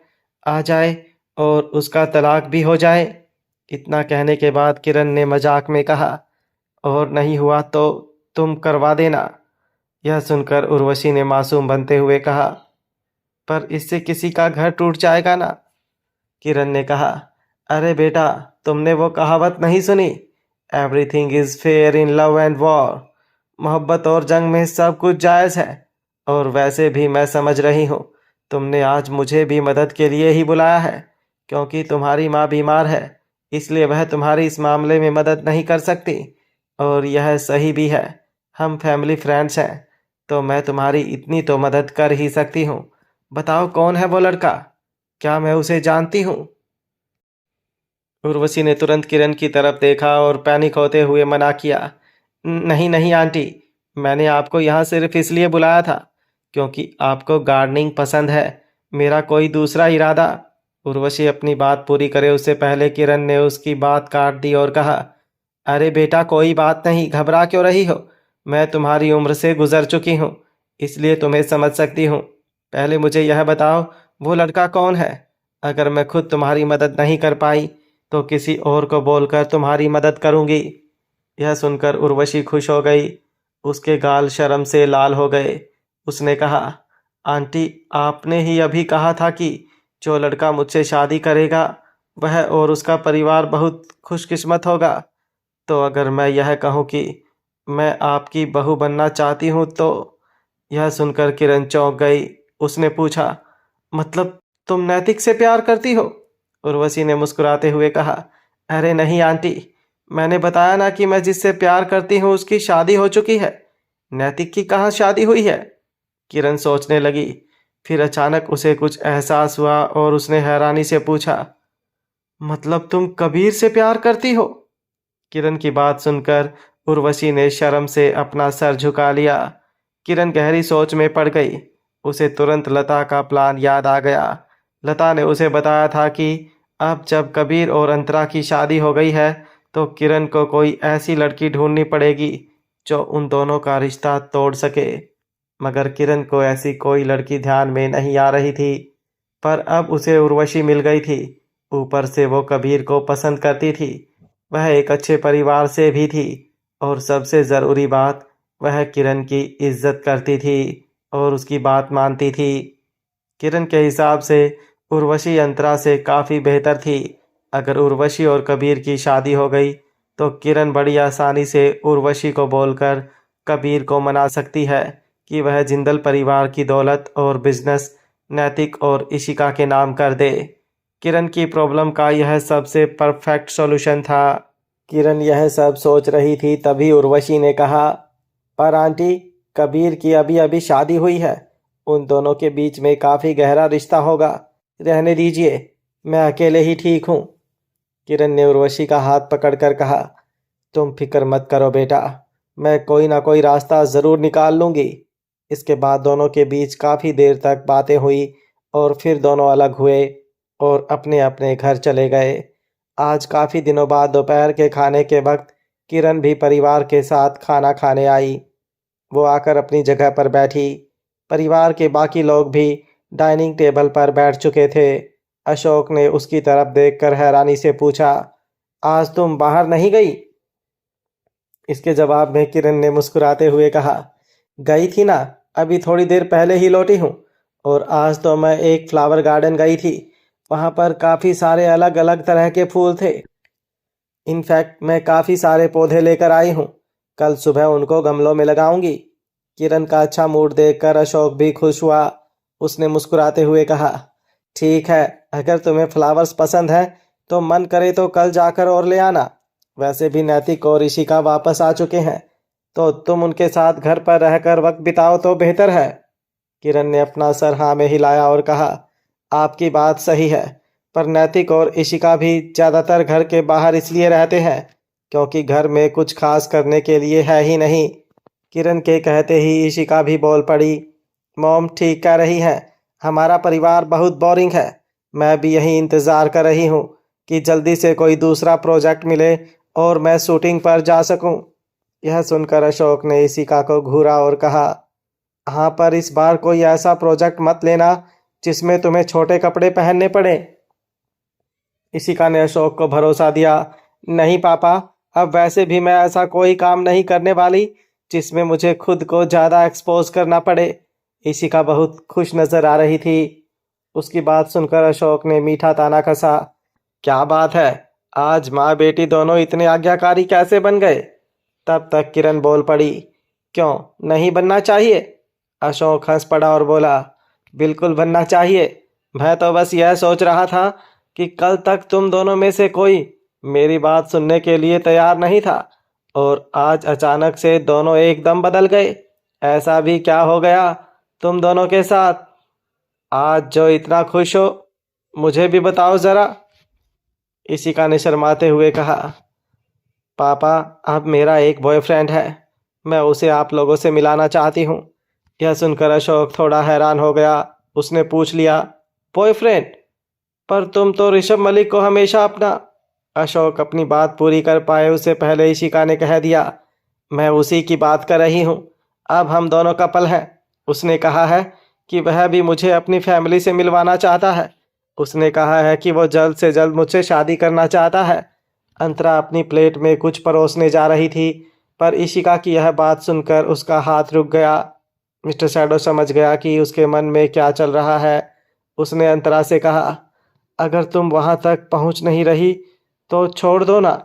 आ जाए और उसका तलाक भी हो जाए। इतना कहने के बाद किरण ने मजाक में कहा, और नहीं हुआ तो तुम करवा देना। यह सुनकर उर्वशी ने मासूम बनते हुए कहा, पर इससे किसी का घर टूट जाएगा ना? किरण ने कहा, अरे बेटा, तुमने वो कहावत नहीं सुनी, everything is fair in love and war. मोहब्बत और जंग में सब कुछ जायज़ है। और वैसे भी मैं समझ रही हूँ, तुमने आज मुझे भी मदद के लिए ही बुलाया है, क्योंकि तुम्हारी माँ बीमार है। इसलिए वह तुम्हारी इस मामले में मदद नहीं कर सकती। और यह सही भी है, हम फैमिली फ्रेंड्स हैं, तो मैं तुम्हारी इतनी तो मदद कर ही सकती हूँ। बताओ कौन है वो लड़का, क्या मैं उसे जानती हूँ? उर्वशी ने तुरंत किरण की तरफ देखा और पैनिक होते हुए मना किया, नहीं नहीं आंटी, मैंने आपको यहाँ सिर्फ इसलिए बुलाया था क्योंकि आपको गार्डनिंग पसंद है। मेरा कोई दूसरा इरादा। उर्वशी अपनी बात पूरी करे उससे पहले किरण ने उसकी बात काट दी और कहा, अरे बेटा, कोई बात नहीं, घबरा क्यों रही हो? मैं तुम्हारी उम्र से गुजर चुकी हूँ, इसलिए तुम्हें समझ सकती हूँ। पहले मुझे यह बताओ, वो लड़का कौन है? अगर मैं खुद तुम्हारी मदद नहीं कर पाई तो किसी और को बोलकर तुम्हारी मदद करूँगी। यह सुनकर उर्वशी खुश हो गई। उसके गाल शर्म से लाल हो गए। उसने कहा, आंटी, आपने ही अभी कहा था कि जो लड़का मुझसे शादी करेगा वह और उसका परिवार बहुत खुशकिस्मत होगा। तो अगर मैं यह कहूँ कि मैं आपकी बहू बनना चाहती हूँ तो। यह सुनकर किरण चौंक गई। उसने पूछा, मतलब तुम नैतिक से प्यार करती हो? उर्वशी ने मुस्कुराते हुए कहा, अरे नहीं आंटी, मैंने बताया ना कि मैं जिससे प्यार करती हूँ उसकी शादी हो चुकी है। नैतिक की कहाँ शादी हुई है? किरण सोचने लगी। फिर अचानक उसे कुछ एहसास हुआ और उसने हैरानी से पूछा, मतलब तुम कबीर से प्यार करती हो? किरण की बात सुनकर उर्वशी ने शर्म से अपना सर झुका लिया। किरण गहरी सोच में पड़ गई। उसे तुरंत लता का प्लान याद आ गया। लता ने उसे बताया था कि अब जब कबीर और अंतरा की शादी हो गई है तो किरण को कोई ऐसी लड़की ढूंढनी पड़ेगी जो उन दोनों का रिश्ता तोड़ सके। मगर किरण को ऐसी कोई लड़की ध्यान में नहीं आ रही थी। पर अब उसे उर्वशी मिल गई थी। ऊपर से वो कबीर को पसंद करती थी। वह एक अच्छे परिवार से भी थी और सबसे ज़रूरी बात, वह किरण की इज्जत करती थी और उसकी बात मानती थी। किरण के हिसाब से उर्वशी अंतरा से काफ़ी बेहतर थी। अगर उर्वशी और कबीर की शादी हो गई तो किरण बड़ी आसानी से उर्वशी को बोलकर कबीर को मना सकती है कि वह जिंदल परिवार की दौलत और बिजनेस नैतिक और इशिका के नाम कर दे। किरण की प्रॉब्लम का यह सबसे परफेक्ट सॉल्यूशन था। किरण यह सब सोच रही थी तभी उर्वशी ने कहा, पर आंटी, कबीर की अभी अभी शादी हुई है। उन दोनों के बीच में काफ़ी गहरा रिश्ता होगा। रहने दीजिए, मैं अकेले ही ठीक हूँ। किरण ने उर्वशी का हाथ पकड़कर कहा, तुम फिक्र मत करो बेटा, मैं कोई ना कोई रास्ता ज़रूर निकाल लूँगी। इसके बाद दोनों के बीच काफ़ी देर तक बातें हुई और फिर दोनों अलग हुए और अपने अपने घर चले गए। आज काफ़ी दिनों बाद दोपहर के खाने के वक्त किरण भी परिवार के साथ खाना खाने आई। वो आकर अपनी जगह पर बैठी। परिवार के बाकी लोग भी डाइनिंग टेबल पर बैठ चुके थे। अशोक ने उसकी तरफ देखकर हैरानी से पूछा, आज तुम बाहर नहीं गई? इसके जवाब में किरण ने मुस्कुराते हुए कहा, गई थी ना, अभी थोड़ी देर पहले ही लौटी हूँ। और आज तो मैं एक फ्लावर गार्डन गई थी। वहाँ पर काफ़ी सारे अलग अलग तरह के फूल थे। इनफैक्ट मैं काफ़ी सारे पौधे लेकर आई हूँ। कल सुबह उनको गमलों में लगाऊंगी। किरण का अच्छा मूड देखकर अशोक भी खुश हुआ। उसने मुस्कुराते हुए कहा, ठीक है, अगर तुम्हें फ्लावर्स पसंद है तो मन करे तो कल जाकर और ले आना। वैसे भी नैतिक और ऋषिका वापस आ चुके हैं तो तुम उनके साथ घर पर रहकर वक्त बिताओ तो बेहतर है। किरण ने अपना सर हाँ में हिलाया और कहा, आपकी बात सही है, पर नैतिक और इशिका भी ज़्यादातर घर के बाहर इसलिए रहते हैं क्योंकि घर में कुछ खास करने के लिए है ही नहीं। किरण के कहते ही इशिका भी बोल पड़ी, मॉम ठीक कह रही हैं, हमारा परिवार बहुत बोरिंग है। मैं भी यही इंतज़ार कर रही हूँ कि जल्दी से कोई दूसरा प्रोजेक्ट मिले और मैं शूटिंग पर जा सकूँ। यह सुनकर अशोक ने इशिका को घूरा और कहा, हाँ, पर इस बार कोई ऐसा प्रोजेक्ट मत लेना जिसमें तुम्हें छोटे कपड़े पहनने पड़े। इशिका ने अशोक को भरोसा दिया, नहीं पापा, अब वैसे भी मैं ऐसा कोई काम नहीं करने वाली जिसमें मुझे खुद को ज़्यादा एक्सपोज करना पड़े। इशिका बहुत खुश नज़र आ रही थी। उसकी बात सुनकर अशोक ने मीठा ताना कसा, क्या बात है, आज माँ बेटी दोनों इतने आज्ञाकारी कैसे बन गए? तब तक किरण बोल पड़ी, क्यों नहीं बनना चाहिए? अशोक हंस पड़ा और बोला, बिल्कुल बनना चाहिए। मैं तो बस यह सोच रहा था कि कल तक तुम दोनों में से कोई मेरी बात सुनने के लिए तैयार नहीं था और आज अचानक से दोनों एकदम बदल गए। ऐसा भी क्या हो गया तुम दोनों के साथ आज जो इतना खुश हो? मुझे भी बताओ ज़रा। इशिका ने शर्माते हुए कहा, पापा, अब मेरा एक बॉयफ्रेंड है, मैं उसे आप लोगों से मिलाना चाहती हूँ। यह सुनकर अशोक थोड़ा हैरान हो गया। उसने पूछ लिया, बॉयफ्रेंड? पर तुम तो ऋषभ मलिक को हमेशा अपना। अशोक अपनी बात पूरी कर पाए उससे पहले इशिका ने कह दिया, मैं उसी की बात कर रही हूँ। अब हम दोनों कपल हैं। उसने कहा है कि वह भी मुझे अपनी फैमिली से मिलवाना चाहता है। उसने कहा है कि वो जल्द से जल्द मुझसे शादी करना चाहता है। अंतरा अपनी प्लेट में कुछ परोसने जा रही थी, पर इशिका की यह बात सुनकर उसका हाथ रुक गया। मिस्टर शैडो समझ गया कि उसके मन में क्या चल रहा है। उसने अंतरा से कहा, अगर तुम वहां तक पहुंच नहीं रही तो छोड़ दो ना।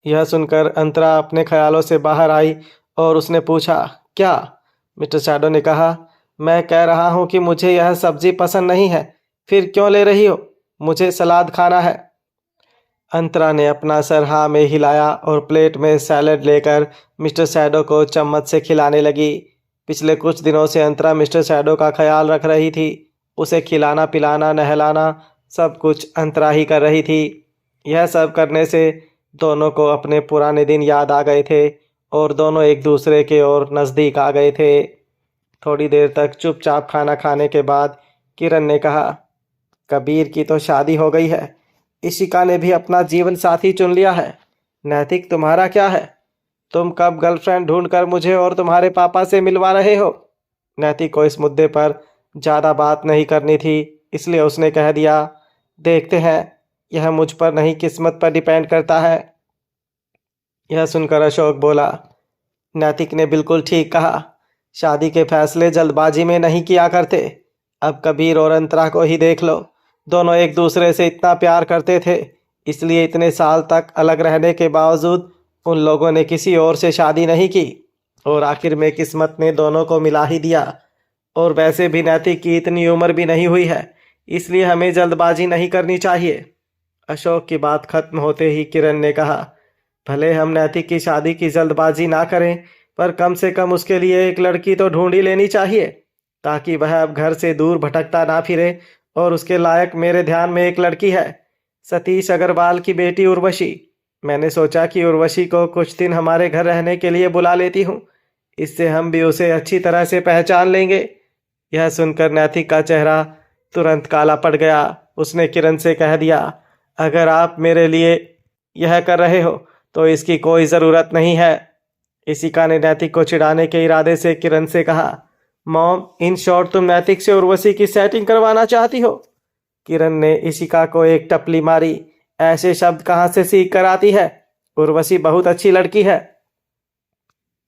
यह सुनकर अंतरा अपने ख्यालों से बाहर आई और उसने पूछा, क्या? मिस्टर शैडो ने कहा, मैं कह रहा हूं कि मुझे यह सब्जी पसंद नहीं है। फिर क्यों ले रही हो? मुझे सलाद खाना है। अंतरा ने अपना सर हाँ में हिलाया और प्लेट में सैलेड लेकर मिस्टर शैडो को चम्मच से खिलाने लगी। पिछले कुछ दिनों से अंतरा मिस्टर शैडो का ख्याल रख रही थी। उसे खिलाना पिलाना नहलाना सब कुछ अंतरा ही कर रही थी। यह सब करने से दोनों को अपने पुराने दिन याद आ गए थे और दोनों एक दूसरे के और नज़दीक आ गए थे। थोड़ी देर तक चुपचाप खाना खाने के बाद किरण ने कहा, कबीर की तो शादी हो गई है, इशिका ने भी अपना जीवन साथी चुन लिया है। नैतिक, तुम्हारा क्या है? तुम कब गर्लफ्रेंड ढूंढकर मुझे और तुम्हारे पापा से मिलवा रहे हो? नैतिक को इस मुद्दे पर ज़्यादा बात नहीं करनी थी, इसलिए उसने कह दिया, देखते हैं, यह मुझ पर नहीं किस्मत पर डिपेंड करता है। यह सुनकर अशोक बोला, नैतिक ने बिल्कुल ठीक कहा। शादी के फैसले जल्दबाजी में नहीं किया करते। अब कबीर और अंतरा को ही देख लो। दोनों एक दूसरे से इतना प्यार करते थे, इसलिए इतने साल तक अलग रहने के बावजूद उन लोगों ने किसी और से शादी नहीं की और आखिर में किस्मत ने दोनों को मिला ही दिया। और वैसे भी नैतिक की इतनी उम्र भी नहीं हुई है, इसलिए हमें जल्दबाजी नहीं करनी चाहिए। अशोक की बात खत्म होते ही किरण ने कहा, भले हम नैतिक की शादी की जल्दबाजी ना करें, पर कम से कम उसके लिए एक लड़की तो ढूंढ ही लेनी चाहिए, ताकि वह अब घर से दूर भटकता ना फिरे। और उसके लायक मेरे ध्यान में एक लड़की है, सतीश अग्रवाल की बेटी उर्वशी। मैंने सोचा कि उर्वशी को कुछ दिन हमारे घर रहने के लिए बुला लेती हूँ, इससे हम भी उसे अच्छी तरह से पहचान लेंगे। यह सुनकर नैतिक का चेहरा तुरंत काला पड़ गया। उसने किरण से कह दिया, अगर आप मेरे लिए यह कर रहे हो तो इसकी कोई ज़रूरत नहीं है। इशिका ने नैतिक को चिढ़ाने के इरादे से किरण से कहा, मॉम, इन शॉर्ट तुम नैतिक से उर्वशी की सेटिंग करवाना चाहती हो? किरण ने इशिका को एक टपली मारी, ऐसे शब्द कहाँ से सीख कर आती है? उर्वशी बहुत अच्छी लड़की है।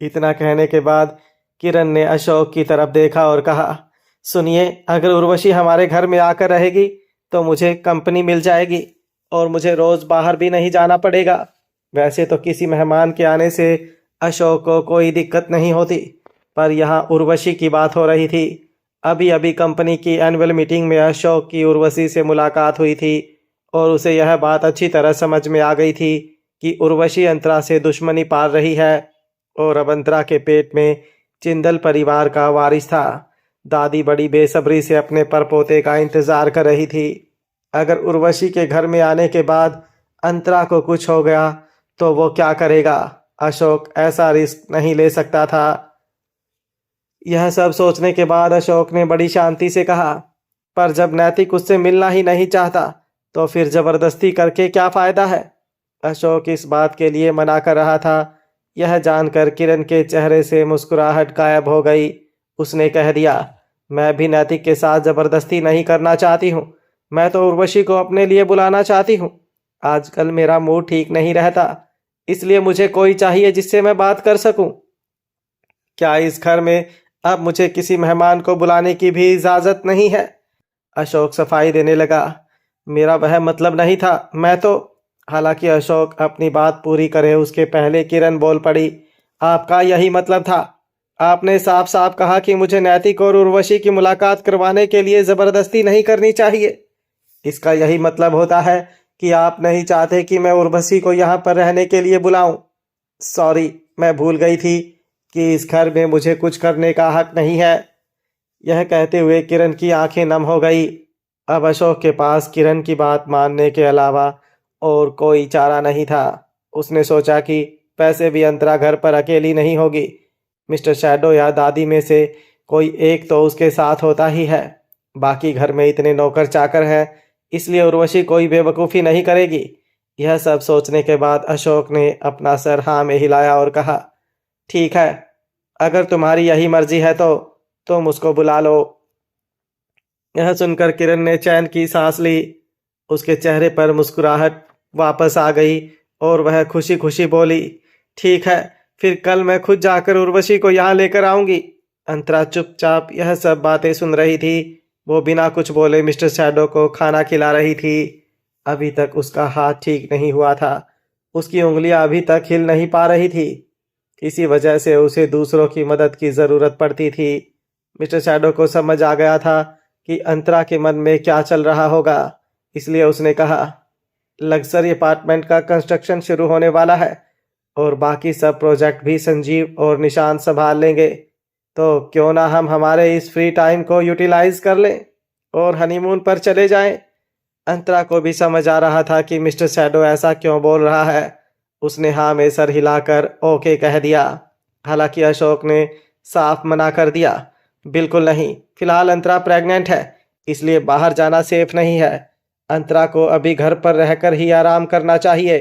इतना कहने के बाद किरण ने अशोक की तरफ देखा और कहा, सुनिए, अगर उर्वशी हमारे घर में आकर रहेगी तो मुझे कंपनी मिल जाएगी और मुझे रोज़ बाहर भी नहीं जाना पड़ेगा। वैसे तो किसी मेहमान के आने से अशोक को कोई दिक्कत नहीं होती, पर यहाँ उर्वशी की बात हो रही थी। अभी अभी कंपनी की एनुअल मीटिंग में अशोक की उर्वशी से मुलाकात हुई थी और उसे यह बात अच्छी तरह समझ में आ गई थी कि उर्वशी अंतरा से दुश्मनी पाल रही है और अब अंतरा के पेट में चिंदल परिवार का वारिस था। दादी बड़ी बेसब्री से अपने परपोते का इंतज़ार कर रही थी। अगर उर्वशी के घर में आने के बाद अंतरा को कुछ हो गया तो वो क्या करेगा? अशोक ऐसा रिस्क नहीं ले सकता था। यह सब सोचने के बाद अशोक ने बड़ी शांति से कहा, पर जब नैतिक उससे मिलना ही नहीं चाहता तो फिर जबरदस्ती करके क्या फ़ायदा है? अशोक इस बात के लिए मना कर रहा था। यह जानकर किरण के चेहरे से मुस्कुराहट गायब हो गई। उसने कह दिया, मैं भी नैतिक के साथ ज़बरदस्ती नहीं करना चाहती हूँ। मैं तो उर्वशी को अपने लिए बुलाना चाहती हूँ। आजकल मेरा मूड ठीक नहीं रहता, इसलिए मुझे कोई चाहिए जिससे मैं बात कर सकूं। क्या इस घर में अब मुझे किसी मेहमान को बुलाने की भी इजाज़त नहीं है? अशोक सफाई देने लगा, मेरा वह मतलब नहीं था। मैं तो हालांकि अशोक अपनी बात पूरी करे उसके पहले किरण बोल पड़ी, आपका यही मतलब था? आपने साफ साफ कहा कि मुझे नैतिक और उर्वशी की मुलाकात करवाने के लिए ज़बरदस्ती नहीं करनी चाहिए। इसका यही मतलब होता है कि आप नहीं चाहते कि मैं उर्वशी को यहाँ पर रहने के लिए बुलाऊं। सॉरी, मैं भूल गई थी कि इस घर में मुझे कुछ करने का हक नहीं है। यह कहते हुए किरण की आंखें नम हो गई। अब अशोक के पास किरण की बात मानने के अलावा और कोई चारा नहीं था। उसने सोचा कि पैसे भी अंतरा घर पर अकेली नहीं होगी। मिस्टर शैडो या दादी में से कोई एक तो उसके साथ होता ही है। बाकी घर में इतने नौकर चाकर हैं, इसलिए उर्वशी कोई बेवकूफ़ी नहीं करेगी। यह सब सोचने के बाद अशोक ने अपना सर हाँ में हिलाया और कहा, ठीक है, अगर तुम्हारी यही मर्जी है तो तुम उसको बुला लो। यह सुनकर किरण ने चैन की सांस ली। उसके चेहरे पर मुस्कुराहट वापस आ गई और वह खुशी खुशी बोली, ठीक है, फिर कल मैं खुद जाकर उर्वशी को यहाँ लेकर आऊँगी। अंतरा चुपचाप यह सब बातें सुन रही थी। वो बिना कुछ बोले मिस्टर शैडो को खाना खिला रही थी। अभी तक उसका हाथ ठीक नहीं हुआ था। उसकी उंगलियां अभी तक हिल नहीं पा रही थी। इसी वजह से उसे दूसरों की मदद की ज़रूरत पड़ती थी। मिस्टर शैडो को समझ आ गया था कि अंतरा के मन में क्या चल रहा होगा। इसलिए उसने कहा, लग्जरी अपार्टमेंट का कंस्ट्रक्शन शुरू होने वाला है और बाकी सब प्रोजेक्ट भी संजीव और निशान संभाल लेंगे। तो क्यों ना हम हमारे इस फ्री टाइम को यूटिलाइज कर लें और हनीमून पर चले जाएं। अंतरा को भी समझ आ रहा था कि मिस्टर शैडो ऐसा क्यों बोल रहा है। उसने हाँ में सर हिलाकर ओके कह दिया। हालांकि अशोक ने साफ मना कर दिया, बिल्कुल नहीं, फिलहाल अंतरा प्रेग्नेंट है, इसलिए बाहर जाना सेफ नहीं है। अंतरा को अभी घर पर रहकर ही आराम करना चाहिए।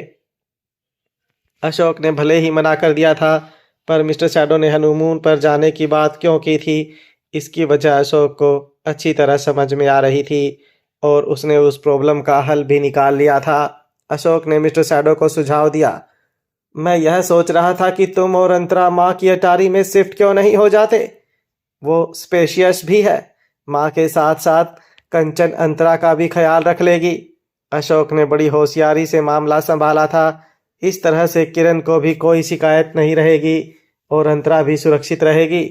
अशोक ने भले ही मना कर दिया था, पर मिस्टर शैडो ने हनीमून पर जाने की बात क्यों की थी, इसकी वजह अशोक को अच्छी तरह समझ में आ रही थी और उसने उस प्रॉब्लम का हल भी निकाल लिया था। अशोक ने मिस्टर शैडो को सुझाव दिया, मैं यह सोच रहा था कि तुम और अंतरा माँ की अटारी में शिफ्ट क्यों नहीं हो जाते। वो स्पेशियस भी है। माँ के साथ साथ कंचन अंतरा का भी ख्याल रख लेगी। अशोक ने बड़ी होशियारी से मामला संभाला था। इस तरह से किरण को भी कोई शिकायत नहीं रहेगी और अंतरा भी सुरक्षित रहेगी।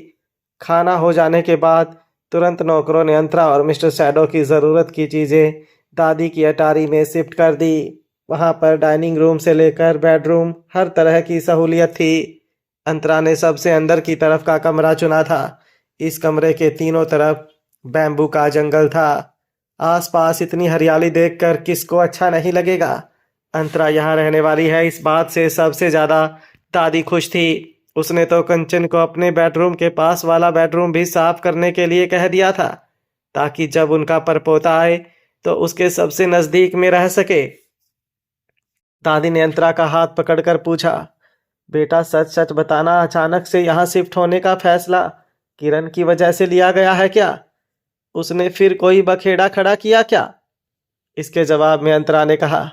खाना हो जाने के बाद तुरंत नौकरों ने अंतरा और मिस्टर शैडो की ज़रूरत की चीज़ें दादी की अटारी में शिफ्ट कर दी। वहाँ पर डाइनिंग रूम से लेकर बेडरूम हर तरह की सहूलियत थी। अंतरा ने सबसे अंदर की तरफ का कमरा चुना था। इस कमरे के तीनों तरफ बैम्बू का जंगल था। आसपास इतनी हरियाली देखकर किसको अच्छा नहीं लगेगा। अंतरा यहाँ रहने वाली है, इस बात से सबसे ज़्यादा दादी खुश थी। उसने तो कंचन को अपने बेडरूम के पास वाला बेडरूम भी साफ करने के लिए कह दिया था, ताकि जब उनका परपोता आए तो उसके सबसे नज़दीक में रह सके। दादी ने अंतरा का हाथ पकड़कर पूछा, बेटा सच सच बताना, अचानक से यहाँ शिफ्ट होने का फैसला किरण की वजह से लिया गया है क्या? उसने फिर कोई बखेड़ा खड़ा किया क्या? इसके जवाब में अंतरा ने कहा,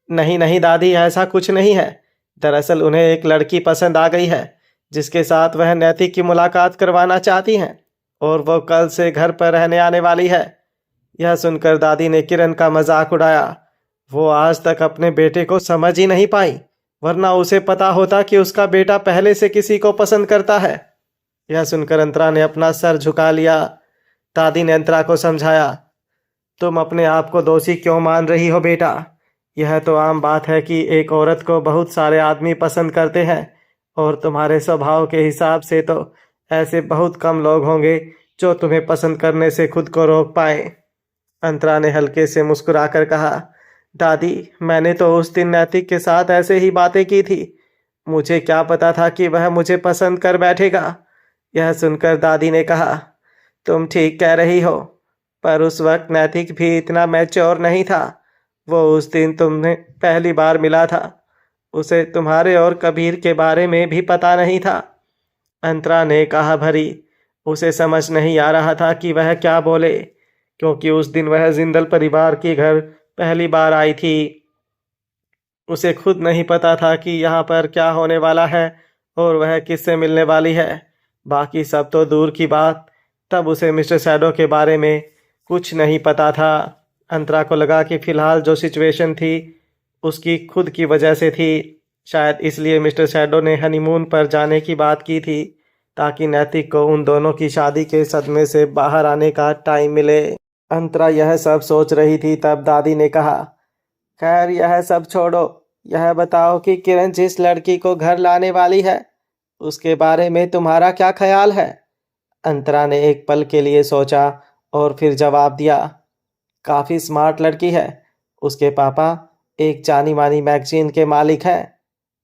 नहीं नहीं दादी, ऐसा कुछ नहीं है। दरअसल उन्हें एक लड़की पसंद आ गई है जिसके साथ वह नैतिक की मुलाकात करवाना चाहती हैं और वो कल से घर पर रहने आने वाली है। यह सुनकर दादी ने किरण का मजाक उड़ाया। वो आज तक अपने बेटे को समझ ही नहीं पाई, वरना उसे पता होता कि उसका बेटा पहले से किसी को पसंद करता है। यह सुनकर अंतरा ने अपना सर झुका लिया। दादी ने अंतरा को समझाया, तुम अपने आप को दोषी क्यों मान रही हो बेटा? यह तो आम बात है कि एक औरत को बहुत सारे आदमी पसंद करते हैं और तुम्हारे स्वभाव के हिसाब से तो ऐसे बहुत कम लोग होंगे जो तुम्हें पसंद करने से खुद को रोक पाए। अंतरा ने हल्के से मुस्कुराकर कहा, दादी, मैंने तो उस दिन नैतिक के साथ ऐसे ही बातें की थी। मुझे क्या पता था कि वह मुझे पसंद कर बैठेगा। यह सुनकर दादी ने कहा, तुम ठीक कह रही हो, पर उस वक्त नैतिक भी इतना मैच्योर नहीं था। वो उस दिन तुमने पहली बार मिला था, उसे तुम्हारे और कबीर के बारे में भी पता नहीं था। अंतरा ने कहा भरी, उसे समझ नहीं आ रहा था कि वह क्या बोले, क्योंकि उस दिन वह जिंदल परिवार के घर पहली बार आई थी। उसे खुद नहीं पता था कि यहाँ पर क्या होने वाला है और वह किससे मिलने वाली है। बाकी सब तो दूर की बात, तब उसे मिस्टर शैडो के बारे में कुछ नहीं पता था। अंतरा को लगा कि फिलहाल जो सिचुएशन थी उसकी खुद की वजह से थी। शायद इसलिए मिस्टर शैडो ने हनीमून पर जाने की बात की थी, ताकि नैतिक को उन दोनों की शादी के सदमे से बाहर आने का टाइम मिले। अंतरा यह सब सोच रही थी, तब दादी ने कहा, खैर यह सब छोड़ो, यह बताओ कि किरण जिस लड़की को घर लाने वाली है उसके बारे में तुम्हारा क्या ख्याल है? अंतरा ने एक पल के लिए सोचा और फिर जवाब दिया, काफ़ी स्मार्ट लड़की है। उसके पापा एक जानी मानी मैगजीन के मालिक हैं।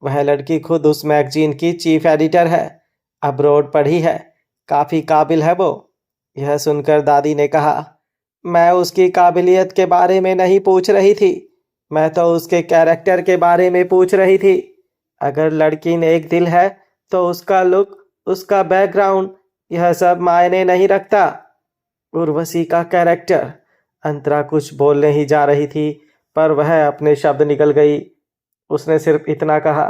वह लड़की खुद उस मैगजीन की चीफ एडिटर है, अब्रॉड पढ़ी है, काफ़ी काबिल है वो। यह सुनकर दादी ने कहा, मैं उसकी काबिलियत के बारे में नहीं पूछ रही थी, मैं तो उसके कैरेक्टर के बारे में पूछ रही थी। अगर लड़की ने एक दिल है तो उसका लुक, उसका बैकग्राउंड, यह सब मायने नहीं रखता। उर्वशी का कैरेक्टर। अंतरा कुछ बोलने ही जा रही थी, पर वह अपने शब्द निकल गई। उसने सिर्फ इतना कहा,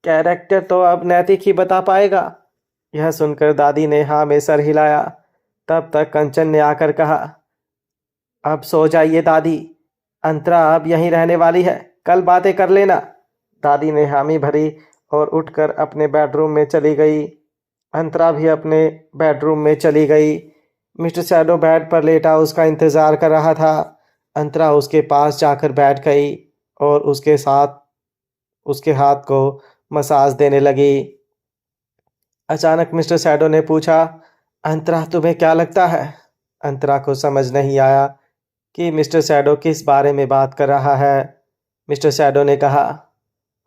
कैरेक्टर तो अब नैतिक ही बता पाएगा। यह सुनकर दादी ने हाँ में सर हिलाया। तब तक कंचन ने आकर कहा, अब सो जाइए दादी, अंतरा अब यहीं रहने वाली है, कल बातें कर लेना। दादी ने हामी भरी और उठकर अपने बेडरूम में चली गई। अंतरा भी अपने बेडरूम में चली गई। मिस्टर शैडो बेड पर लेटा उसका इंतज़ार कर रहा था। अंतरा उसके पास जाकर बैठ गई और उसके हाथ को मसाज देने लगी। अचानक मिस्टर शैडो ने पूछा, अंतरा तुम्हें क्या लगता है? अंतरा को समझ नहीं आया कि मिस्टर शैडो किस बारे में बात कर रहा है। मिस्टर शैडो ने कहा,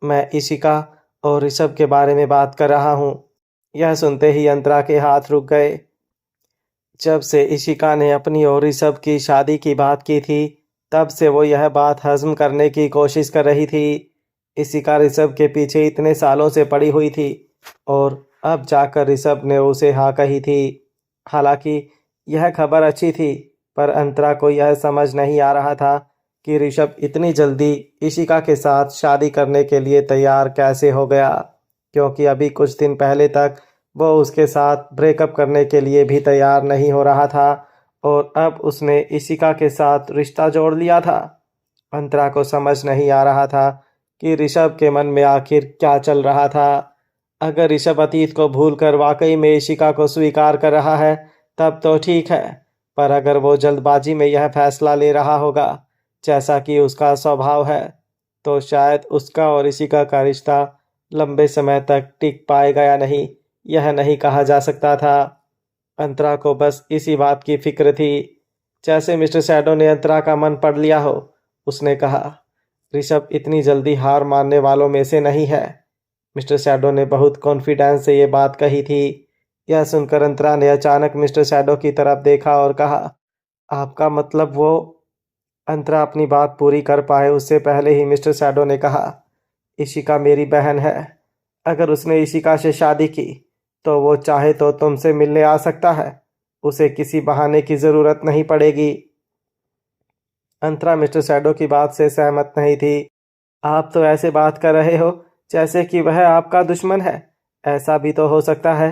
मैं इशिका और ऋषभ के बारे में बात कर रहा हूँ। यह सुनते ही अंतरा के हाथ रुक गए। जब से इशिका ने अपनी और ऋषभ की शादी की बात की थी, तब से वो यह बात हजम करने की कोशिश कर रही थी। इशिका ऋषभ के पीछे इतने सालों से पड़ी हुई थी और अब जाकर ऋषभ ने उसे हाँ कही थी। हालांकि यह खबर अच्छी थी, पर अंतरा को यह समझ नहीं आ रहा था कि ऋषभ इतनी जल्दी इशिका के साथ शादी करने के लिए तैयार कैसे हो गया, क्योंकि अभी कुछ दिन पहले तक वो उसके साथ ब्रेकअप करने के लिए भी तैयार नहीं हो रहा था और अब उसने इशिका के साथ रिश्ता जोड़ लिया था। अंतरा को समझ नहीं आ रहा था कि ऋषभ के मन में आखिर क्या चल रहा था। अगर ऋषभ अतीत को भूलकर वाकई में इशिका को स्वीकार कर रहा है तब तो ठीक है, पर अगर वो जल्दबाजी में यह फैसला ले रहा होगा जैसा कि उसका स्वभाव है, तो शायद उसका और इशिका का रिश्ता लंबे समय तक टिक पाएगा या नहीं, यह नहीं कहा जा सकता था। अंतरा को बस इसी बात की फिक्र थी। जैसे मिस्टर शैडो ने अंतरा का मन पढ़ लिया हो, उसने कहा, ऋषभ इतनी जल्दी हार मानने वालों में से नहीं है। मिस्टर शैडो ने बहुत कॉन्फिडेंस से ये बात कही थी। यह सुनकर अंतरा ने अचानक मिस्टर शैडो की तरफ देखा और कहा, आपका मतलब वो? अंतरा अपनी बात पूरी कर पाए उससे पहले ही मिस्टर शैडो ने कहा, इशिका मेरी बहन है। अगर उसने इशिका से शादी की तो वो चाहे तो तुमसे मिलने आ सकता है। उसे किसी बहाने की ज़रूरत नहीं पड़ेगी। अंतरा मिस्टर शैडो की बात से सहमत नहीं थी। आप तो ऐसे बात कर रहे हो जैसे कि वह आपका दुश्मन है। ऐसा भी तो हो सकता है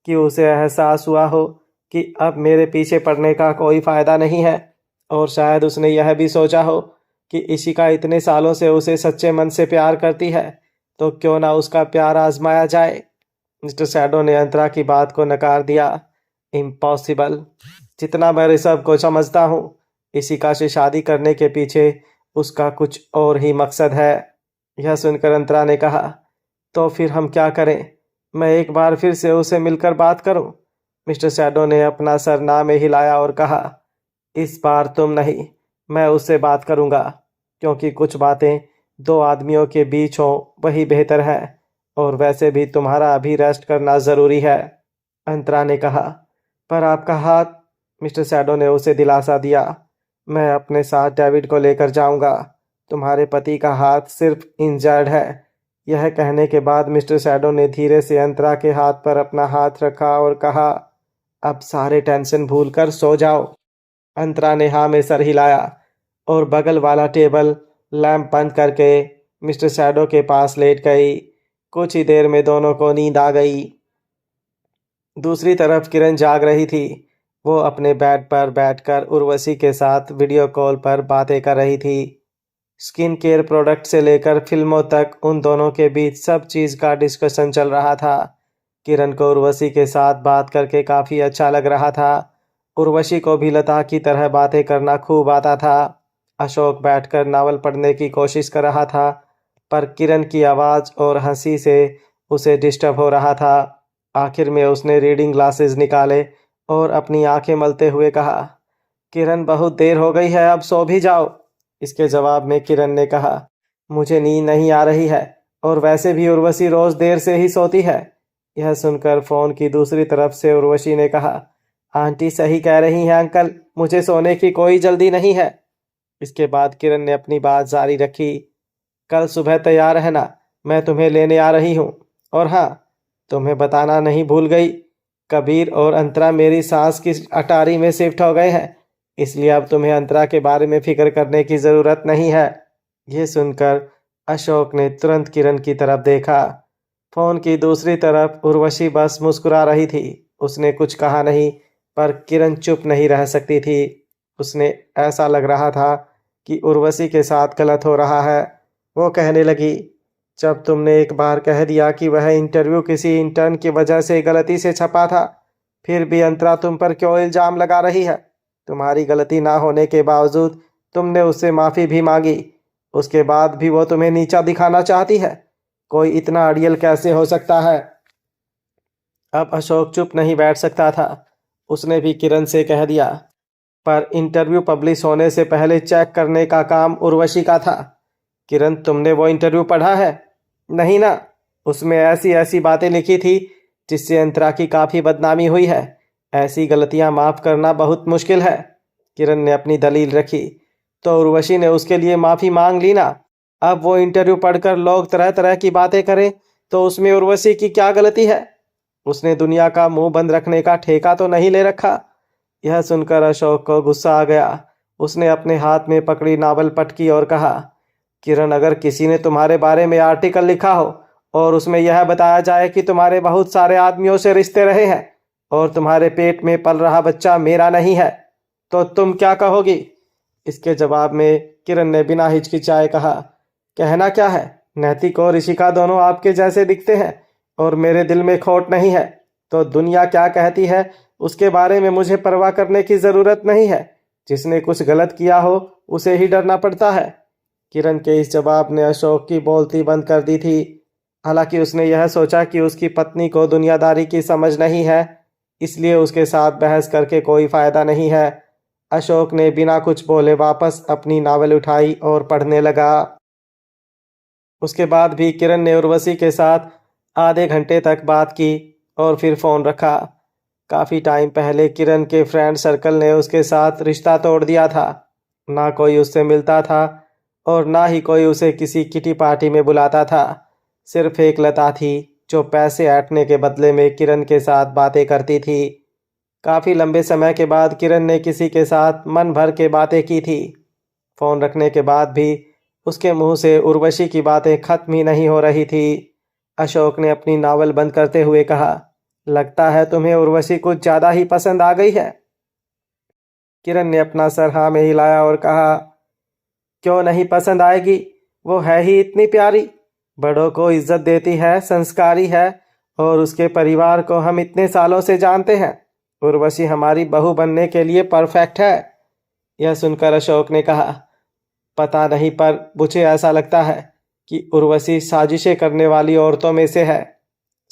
कि उसे एहसास हुआ हो कि अब मेरे पीछे पड़ने का कोई फ़ायदा नहीं है, और शायद उसने यह भी सोचा हो कि इशिका इतने सालों से उसे सच्चे मन से प्यार करती है, तो क्यों ना उसका प्यार आजमाया जाए। मिस्टर शैडो ने अंतरा की बात को नकार दिया। इम्पॉसिबल। जितना मैं ऋषभ को समझता हूँ, इशिका से शादी करने के पीछे उसका कुछ और ही मकसद है। यह सुनकर अंतरा ने कहा, तो फिर हम क्या करें? मैं एक बार फिर से उसे मिलकर बात करूं? मिस्टर शैडो ने अपना सर ना में हिलाया और कहा, इस बार तुम नहीं, मैं उससे बात करूंगा, क्योंकि कुछ बातें दो आदमियों के बीच हों वही बेहतर है, और वैसे भी तुम्हारा अभी रेस्ट करना ज़रूरी है। अंतरा ने कहा, पर आपका हाथ? मिस्टर शैडो ने उसे दिलासा दिया, मैं अपने साथ डेविड को लेकर जाऊंगा। तुम्हारे पति का हाथ सिर्फ इंजर्ड है। यह कहने के बाद मिस्टर शैडो ने धीरे से अंतरा के हाथ पर अपना हाथ रखा और कहा, अब सारे टेंशन भूलकर सो जाओ। अंतरा ने हाँ में सर हिलाया और बगल वाला टेबल लैंप बंद करके मिस्टर शैडो के पास लेट गई। कुछ ही देर में दोनों को नींद आ गई। दूसरी तरफ किरण जाग रही थी। वो अपने बेड पर बैठकर उर्वशी के साथ वीडियो कॉल पर बातें कर रही थी। स्किन केयर प्रोडक्ट से लेकर फिल्मों तक उन दोनों के बीच सब चीज़ का डिस्कशन चल रहा था। किरण को उर्वशी के साथ बात करके काफ़ी अच्छा लग रहा था। उर्वशी को भी लता की तरह बातें करना खूब आता था। अशोक बैठकर नावल पढ़ने की कोशिश कर रहा था, पर किरण की आवाज़ और हंसी से उसे डिस्टर्ब हो रहा था। आखिर में उसने रीडिंग ग्लासेस निकाले और अपनी आंखें मलते हुए कहा, किरण बहुत देर हो गई है, अब सो भी जाओ। इसके जवाब में किरण ने कहा, मुझे नींद नहीं आ रही है, और वैसे भी उर्वशी रोज़ देर से ही सोती है। यह सुनकर फ़ोन की दूसरी तरफ से उर्वशी ने कहा, आंटी सही कह रही हैं अंकल, मुझे सोने की कोई जल्दी नहीं है। इसके बाद किरण ने अपनी बात जारी रखी, कल सुबह तैयार रहना, मैं तुम्हें लेने आ रही हूँ। और हाँ, तुम्हें बताना नहीं भूल गई, कबीर और अंतरा मेरी सास की अटारी में शिफ्ट हो गए हैं, इसलिए अब तुम्हें अंतरा के बारे में फिक्र करने की ज़रूरत नहीं है। यह सुनकर अशोक ने तुरंत किरण की तरफ देखा। फ़ोन की दूसरी तरफ उर्वशी बस मुस्कुरा रही थी। उसने कुछ कहा नहीं, पर किरण चुप नहीं रह सकती थी। उसने ऐसा लग रहा था कि उर्वशी के साथ गलत हो रहा है। वो कहने लगी, जब तुमने एक बार कह दिया कि वह इंटरव्यू किसी इंटर्न की वजह से गलती से छपा था, फिर भी अंतरा तुम पर क्यों इल्ज़ाम लगा रही है? तुम्हारी गलती ना होने के बावजूद तुमने उससे माफ़ी भी मांगी, उसके बाद भी वो तुम्हें नीचा दिखाना चाहती है। कोई इतना अड़ियल कैसे हो सकता है? अब अशोक चुप नहीं बैठ सकता था। उसने भी किरण से कह दिया, पर इंटरव्यू पब्लिश होने से पहले चेक करने का काम उर्वशी का था। किरण, तुमने वो इंटरव्यू पढ़ा है? नहीं ना, उसमें ऐसी ऐसी बातें लिखी थी जिससे अंतरा की काफ़ी बदनामी हुई है। ऐसी गलतियां माफ़ करना बहुत मुश्किल है। किरण ने अपनी दलील रखी। तो उर्वशी ने उसके लिए माफ़ी मांग ली ना। अब वो इंटरव्यू पढ़कर लोग तरह तरह की बातें करें तो उसमें उर्वशी की क्या गलती है? उसने दुनिया का मुंह बंद रखने का ठेका तो नहीं ले रखा। यह सुनकर अशोक को गुस्सा आ गया। उसने अपने हाथ में पकड़ी नावल पटकी और कहा, किरण, अगर किसी ने तुम्हारे बारे में आर्टिकल लिखा हो और उसमें यह बताया जाए कि तुम्हारे बहुत सारे आदमियों से रिश्ते रहे हैं और तुम्हारे पेट में पल रहा बच्चा मेरा नहीं है, तो तुम क्या कहोगी? इसके जवाब में किरण ने बिना हिचकिचाए कहा, कहना क्या है? नैतिक और ऋषिका दोनों आपके जैसे दिखते हैं और मेरे दिल में खोट नहीं है, तो दुनिया क्या कहती है उसके बारे में मुझे परवाह करने की ज़रूरत नहीं है। जिसने कुछ गलत किया हो उसे ही डरना पड़ता है। किरण के इस जवाब ने अशोक की बोलती बंद कर दी थी। हालांकि उसने यह सोचा कि उसकी पत्नी को दुनियादारी की समझ नहीं है, इसलिए उसके साथ बहस करके कोई फ़ायदा नहीं है। अशोक ने बिना कुछ बोले वापस अपनी नावल उठाई और पढ़ने लगा। उसके बाद भी किरण ने उर्वशी के साथ आधे घंटे तक बात की और फिर फ़ोन रखा। काफ़ी टाइम पहले किरण के फ्रेंड सर्कल ने उसके साथ रिश्ता तोड़ दिया था। ना कोई उससे मिलता था और ना ही कोई उसे किसी किटी पार्टी में बुलाता था। सिर्फ एक लता थी जो पैसे ऐंठने के बदले में किरण के साथ बातें करती थी। काफ़ी लंबे समय के बाद किरण ने किसी के साथ मन भर के बातें की थी। फ़ोन रखने के बाद भी उसके मुंह से उर्वशी की बातें खत्म ही नहीं हो रही थी। अशोक ने अपनी नावल बंद करते हुए कहा, लगता है तुम्हें उर्वशी कुछ ज़्यादा ही पसंद आ गई है। किरण ने अपना सर हाँ में हिलाया और कहा, क्यों नहीं पसंद आएगी? वो है ही इतनी प्यारी, बड़ों को इज्जत देती है, संस्कारी है और उसके परिवार को हम इतने सालों से जानते हैं। उर्वशी हमारी बहू बनने के लिए परफेक्ट है। यह सुनकर अशोक ने कहा, पता नहीं, पर मुझे ऐसा लगता है कि उर्वशी साजिशें करने वाली औरतों में से है।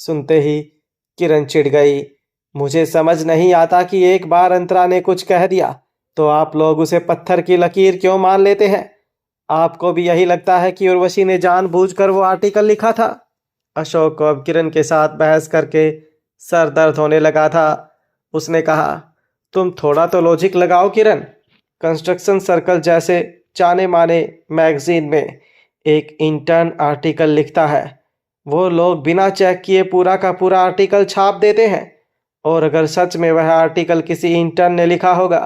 सुनते ही किरण चिढ़ गई। मुझे समझ नहीं आता कि एक बार अंतरा ने कुछ कह दिया तो आप लोग उसे पत्थर की लकीर क्यों मान लेते हैं? आपको भी यही लगता है कि उर्वशी ने जानबूझकर वो आर्टिकल लिखा था? अशोक को अब किरण के साथ बहस करके सर दर्द होने लगा था। उसने कहा, तुम थोड़ा तो लॉजिक लगाओ किरण। कंस्ट्रक्शन सर्कल जैसे जाने माने मैगजीन में एक इंटर्न आर्टिकल लिखता है, वो लोग बिना चेक किए पूरा का पूरा आर्टिकल छाप देते हैं। और अगर सच में वह आर्टिकल किसी इंटर्न ने लिखा होगा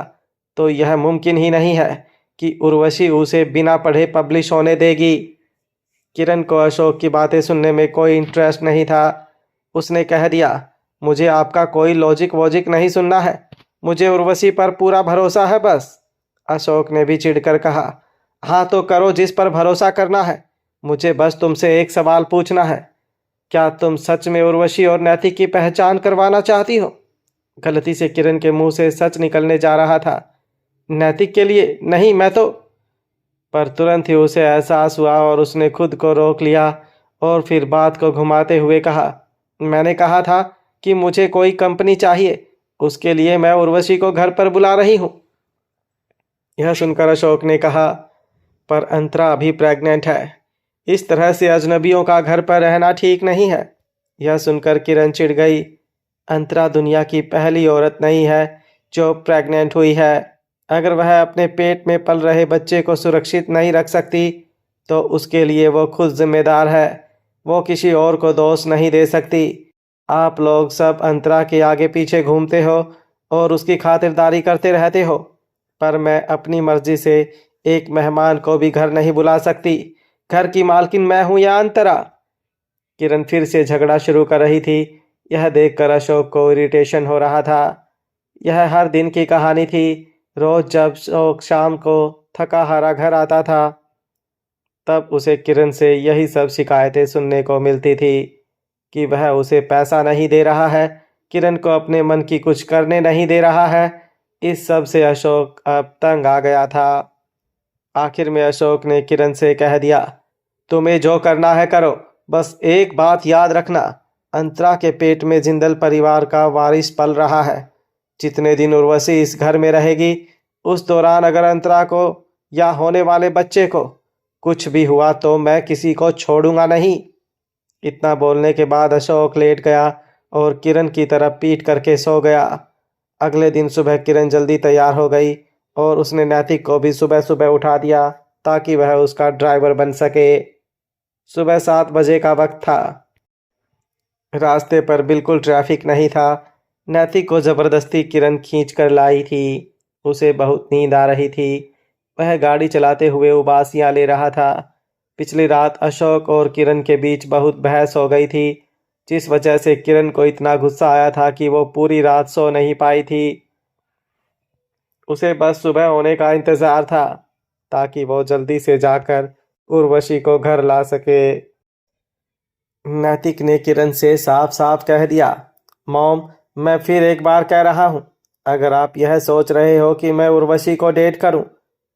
तो यह मुमकिन ही नहीं है कि उर्वशी उसे बिना पढ़े पब्लिश होने देगी। किरण को अशोक की बातें सुनने में कोई इंटरेस्ट नहीं था। उसने कह दिया, मुझे आपका कोई लॉजिक वॉजिक नहीं सुनना है, मुझे उर्वशी पर पूरा भरोसा है बस। अशोक ने भी चिढ़कर कहा, हाँ तो करो जिस पर भरोसा करना है। मुझे बस तुमसे एक सवाल पूछना है, क्या तुम सच में उर्वशी और नैतिक की पहचान करवाना चाहती हो? गलती से किरण के मुंह से सच निकलने जा रहा था। नैतिक के लिए नहीं, मैं तो। पर तुरंत ही उसे एहसास हुआ और उसने खुद को रोक लिया और फिर बात को घुमाते हुए कहा, मैंने कहा था कि मुझे कोई कंपनी चाहिए, उसके लिए मैं उर्वशी को घर पर बुला रही हूँ। यह सुनकर अशोक ने कहा, पर अंतरा अभी प्रेग्नेंट है, इस तरह से अजनबियों का घर पर रहना ठीक नहीं है। यह सुनकर किरण चिढ़ गई। अंतरा दुनिया की पहली औरत नहीं है जो प्रेग्नेंट हुई है। अगर वह अपने पेट में पल रहे बच्चे को सुरक्षित नहीं रख सकती तो उसके लिए वो खुद जिम्मेदार है। वो किसी और को दोष नहीं दे सकती। आप लोग सब अंतरा के आगे पीछे घूमते हो और उसकी खातिरदारी करते रहते हो, पर मैं अपनी मर्जी से एक मेहमान को भी घर नहीं बुला सकती। घर की मालकिन मैं हूं या अंतरा? किरण फिर से झगड़ा शुरू कर रही थी। यह देखकर अशोक को इरिटेशन हो रहा था। यह हर दिन की कहानी थी। रोज जब अशोक शाम को थका हारा घर आता था तब उसे किरण से यही सब शिकायतें सुनने को मिलती थी कि वह उसे पैसा नहीं दे रहा है, किरण को अपने मन की कुछ करने नहीं दे रहा है। इस सब से अशोक अब तंग आ गया था। आखिर में अशोक ने किरण से कह दिया, तुम्हें जो करना है करो, बस एक बात याद रखना, अंतरा के पेट में जिंदल परिवार का वारिस पल रहा है। जितने दिन उर्वशी इस घर में रहेगी उस दौरान अगर अंतरा को या होने वाले बच्चे को कुछ भी हुआ तो मैं किसी को छोड़ूंगा नहीं। इतना बोलने के बाद अशोक लेट गया और किरण की तरफ पीट करके सो गया। अगले दिन सुबह किरण जल्दी तैयार हो गई और उसने नैतिक को भी सुबह सुबह उठा दिया ताकि वह उसका ड्राइवर बन सके। सुबह 7 बजे का वक्त था। रास्ते पर बिल्कुल ट्रैफिक नहीं था। नैतिक को जबरदस्ती किरण खींच कर लाई थी। उसे बहुत नींद आ रही थी। वह गाड़ी चलाते हुए उबासियां ले रहा था। पिछली रात अशोक और किरण के बीच बहुत बहस हो गई थी, जिस वजह से किरण को इतना गुस्सा आया था कि वो पूरी रात सो नहीं पाई थी। उसे बस सुबह होने का इंतजार था ताकि वो जल्दी से जाकर उर्वशी को घर ला सके। नैतिक ने किरण से साफ साफ कह दिया, मॉम, मैं फिर एक बार कह रहा हूँ, अगर आप यह सोच रहे हो कि मैं उर्वशी को डेट करूं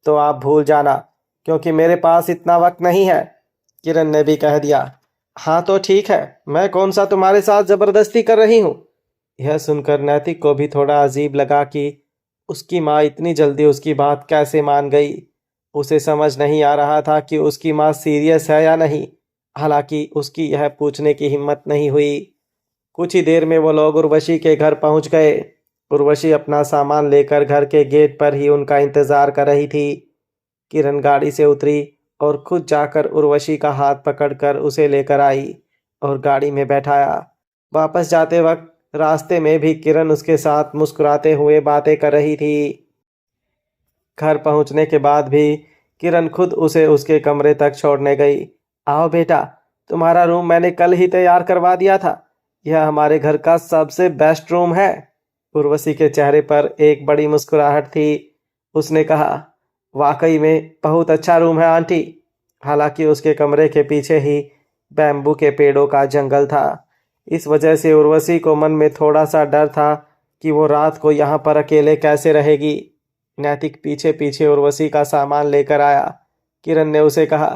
तो आप भूल जाना, क्योंकि मेरे पास इतना वक्त नहीं है। किरण ने भी कह दिया, हाँ तो ठीक है, मैं कौन सा तुम्हारे साथ जबरदस्ती कर रही हूँ। यह सुनकर नैतिक को भी थोड़ा अजीब लगा कि उसकी माँ इतनी जल्दी उसकी बात कैसे मान गई। उसे समझ नहीं आ रहा था कि उसकी माँ सीरियस है या नहीं। हालांकि उसकी यह पूछने की हिम्मत नहीं हुई। कुछ ही देर में वो लोग उर्वशी के घर पहुंच गए। उर्वशी अपना सामान लेकर घर के गेट पर ही उनका इंतजार कर रही थी। किरण गाड़ी से उतरी और खुद जाकर उर्वशी का हाथ पकड़कर उसे लेकर आई और गाड़ी में बैठाया। वापस जाते वक्त रास्ते में भी किरण उसके साथ मुस्कुराते हुए बातें कर रही थी। घर पहुंचने के बाद भी किरण खुद उसे उसके कमरे तक छोड़ने गई। आओ बेटा, तुम्हारा रूम मैंने कल ही तैयार करवा दिया था। यह हमारे घर का सबसे बेस्ट रूम है। उर्वशी के चेहरे पर एक बड़ी मुस्कुराहट थी। उसने कहा, वाकई में बहुत अच्छा रूम है आंटी। हालांकि उसके कमरे के पीछे ही बैम्बू के पेड़ों का जंगल था। इस वजह से उर्वशी को मन में थोड़ा सा डर था कि वो रात को यहाँ पर अकेले कैसे रहेगी। नैतिक पीछे पीछे उर्वशी का सामान लेकर आया। किरण ने उसे कहा,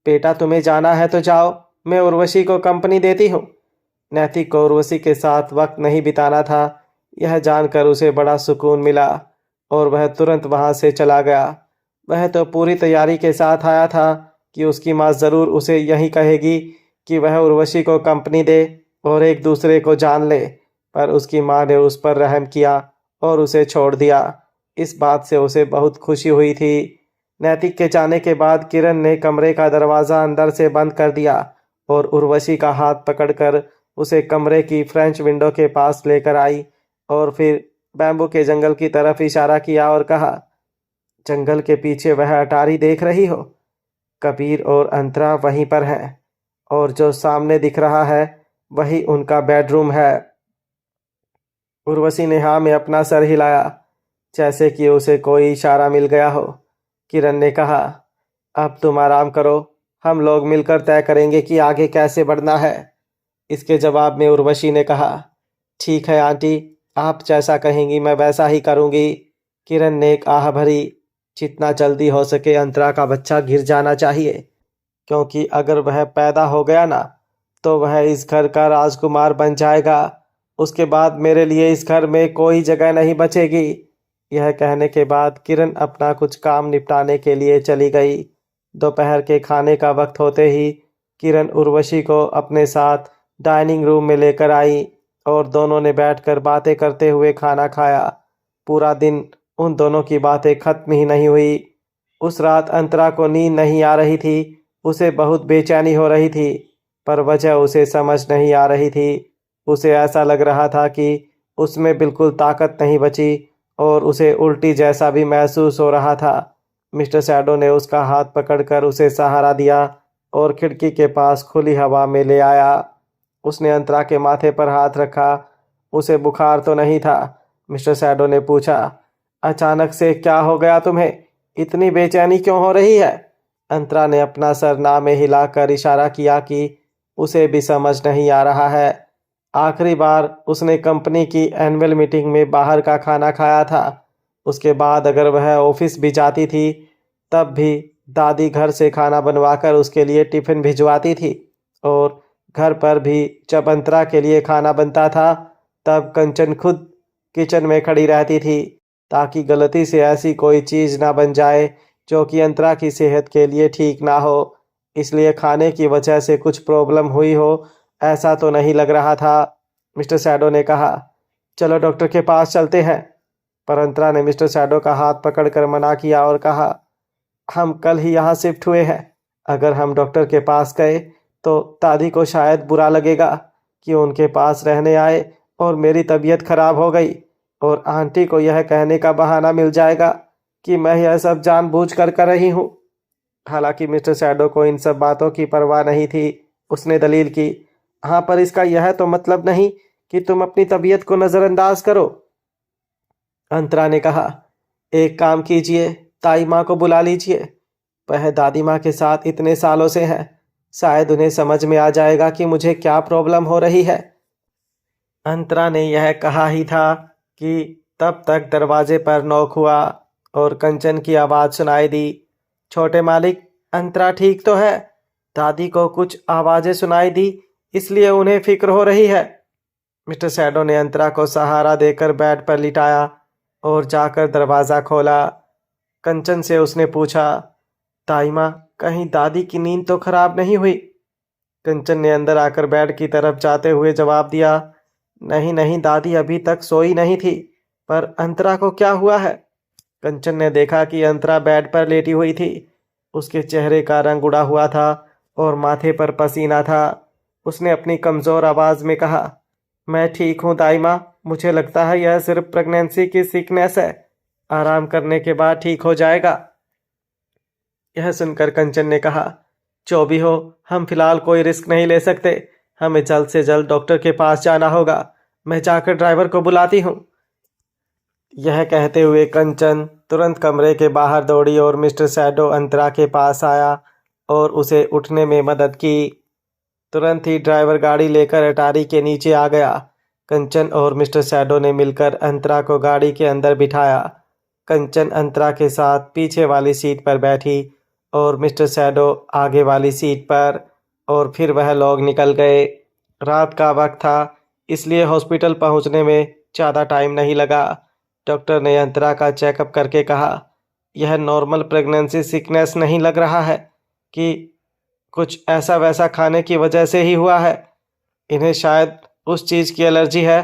बेटा तुम्हें जाना है तो जाओ, मैं उर्वशी को कंपनी देती हूँ। नैतिक को उर्वशी के साथ वक्त नहीं बिताना था, यह जानकर उसे बड़ा सुकून मिला और वह तुरंत वहाँ से चला गया। वह तो पूरी तैयारी के साथ आया था कि उसकी माँ ज़रूर उसे यही कहेगी कि वह उर्वशी को कंपनी दे और एक दूसरे को जान ले, पर उसकी माँ ने उस पर रहम किया और उसे छोड़ दिया। इस बात से उसे बहुत खुशी हुई थी। नैतिक के जाने के बाद किरण ने कमरे का दरवाज़ा अंदर से बंद कर दिया और उर्वशी का हाथ पकड़कर उसे कमरे की फ्रेंच विंडो के पास लेकर आई और फिर बैम्बू के जंगल की तरफ इशारा किया और कहा, जंगल के पीछे वह अटारी देख रही हो, कबीर और अंतरा वहीं पर हैं और जो सामने दिख रहा है वही उनका बेडरूम है। उर्वशी ने हाँ में अपना सर हिलाया जैसे कि उसे कोई इशारा मिल गया हो। किरण ने कहा, अब तुम आराम करो, हम लोग मिलकर तय करेंगे कि आगे कैसे बढ़ना है। इसके जवाब में उर्वशी ने कहा, ठीक है आंटी, आप जैसा कहेंगी मैं वैसा ही करूंगी। किरण ने एक आह भरी, जितना जल्दी हो सके अंतरा का बच्चा गिर जाना चाहिए, क्योंकि अगर वह पैदा हो गया ना तो वह इस घर का राजकुमार बन जाएगा। उसके बाद मेरे लिए इस घर में कोई जगह नहीं बचेगी। यह कहने के बाद किरण अपना कुछ काम निपटाने के लिए चली गई। दोपहर के खाने का वक्त होते ही किरण उर्वशी को अपने साथ डाइनिंग रूम में लेकर आई और दोनों ने बैठकर बातें करते हुए खाना खाया। पूरा दिन उन दोनों की बातें खत्म ही नहीं हुई। उस रात अंतरा को नींद नहीं आ रही थी। उसे बहुत बेचैनी हो रही थी, पर वजह उसे समझ नहीं आ रही थी। उसे ऐसा लग रहा था कि उसमें बिल्कुल ताकत नहीं बची और उसे उल्टी जैसा भी महसूस हो रहा था। मिस्टर शैडो ने उसका हाथ पकड़कर उसे सहारा दिया और खिड़की के पास खुली हवा में ले आया। उसने अंतरा के माथे पर हाथ रखा। उसे बुखार तो नहीं था? मिस्टर शैडो ने पूछा। अचानक से क्या हो गया तुम्हें? इतनी बेचैनी क्यों हो रही है? अंतरा ने अपना सर ना में हिलाकर इशारा किया कि उसे भी समझ नहीं आ रहा है। आखिरी बार उसने कंपनी की एनुअल मीटिंग में बाहर का खाना खाया था। उसके बाद अगर वह ऑफिस भी जाती थी तब भी दादी घर से खाना बनवाकर उसके लिए टिफ़िन भिजवाती थी। और घर पर भी जब अंतरा के लिए खाना बनता था तब कंचन खुद किचन में खड़ी रहती थी ताकि गलती से ऐसी कोई चीज़ ना बन जाए जो कि अंतरा की सेहत के लिए ठीक ना हो। इसलिए खाने की वजह से कुछ प्रॉब्लम हुई हो ऐसा तो नहीं लग रहा था। मिस्टर शैडो ने कहा, चलो डॉक्टर के पास चलते हैं। पर अंतरा ने मिस्टर शैडो का हाथ पकड़कर मना किया और कहा, हम कल ही यहाँ शिफ्ट हुए हैं। अगर हम डॉक्टर के पास गए तो दादी को शायद बुरा लगेगा कि उनके पास रहने आए और मेरी तबीयत खराब हो गई, और आंटी को यह कहने का बहाना मिल जाएगा कि मैं यह सब जानबूझकर कर रही हूँ। हालांकि मिस्टर शैडो को इन सब बातों की परवाह नहीं थी। उसने दलील की, हाँ पर इसका यह तो मतलब नहीं कि तुम अपनी तबीयत को नज़रअंदाज करो। अंतरा ने कहा, एक काम कीजिए, ताई माँ को बुला लीजिए। वह दादी माँ के साथ इतने सालों से हैं, शायद उन्हें समझ में आ जाएगा कि मुझे क्या प्रॉब्लम हो रही है। अंतरा ने यह कहा ही था कि तब तक दरवाजे पर नॉक हुआ और कंचन की आवाज़ सुनाई दी, छोटे मालिक, अंतरा ठीक तो है? दादी को कुछ आवाज़ें सुनाई दी इसलिए उन्हें फिक्र हो रही है। मिस्टर शैडो ने अंतरा को सहारा देकर बेड पर लिटाया और जाकर दरवाज़ा खोला। कंचन से उसने पूछा, ताई माँ, कहीं दादी की नींद तो खराब नहीं हुई? कंचन ने अंदर आकर बेड की तरफ जाते हुए जवाब दिया, नहीं नहीं, दादी अभी तक सोई नहीं थी। पर अंतरा को क्या हुआ है? कंचन ने देखा कि अंतरा बेड पर लेटी हुई थी। उसके चेहरे का रंग उड़ा हुआ था और माथे पर पसीना था। उसने अपनी कमज़ोर आवाज़ में कहा, मैं ठीक हूँ दाई माँ, मुझे लगता है यह सिर्फ प्रेगनेंसी की सिकनेस है, आराम करने के बाद ठीक हो जाएगा। यह सुनकर कंचन ने कहा, जो भी हो, हम फिलहाल कोई रिस्क नहीं ले सकते, हमें जल्द से जल्द डॉक्टर के पास जाना होगा। मैं जाकर ड्राइवर को बुलाती हूँ। यह कहते हुए कंचन तुरंत कमरे के बाहर दौड़ी और मिस्टर शैडो अंतरा के पास आया और उसे उठने में मदद की। तुरंत ही ड्राइवर गाड़ी लेकर अटारी के नीचे आ गया। कंचन और मिस्टर शैडो ने मिलकर अंतरा को गाड़ी के अंदर बिठाया। कंचन अंतरा के साथ पीछे वाली सीट पर बैठी और मिस्टर शैडो आगे वाली सीट पर, और फिर वह लोग निकल गए। रात का वक्त था इसलिए हॉस्पिटल पहुंचने में ज़्यादा टाइम नहीं लगा। डॉक्टर ने अंतरा का चेकअप करके कहा, यह नॉर्मल प्रेगनेंसी सिकनेस नहीं लग रहा है कि कुछ ऐसा वैसा खाने की वजह से ही हुआ है। इन्हें शायद उस चीज़ की एलर्जी है।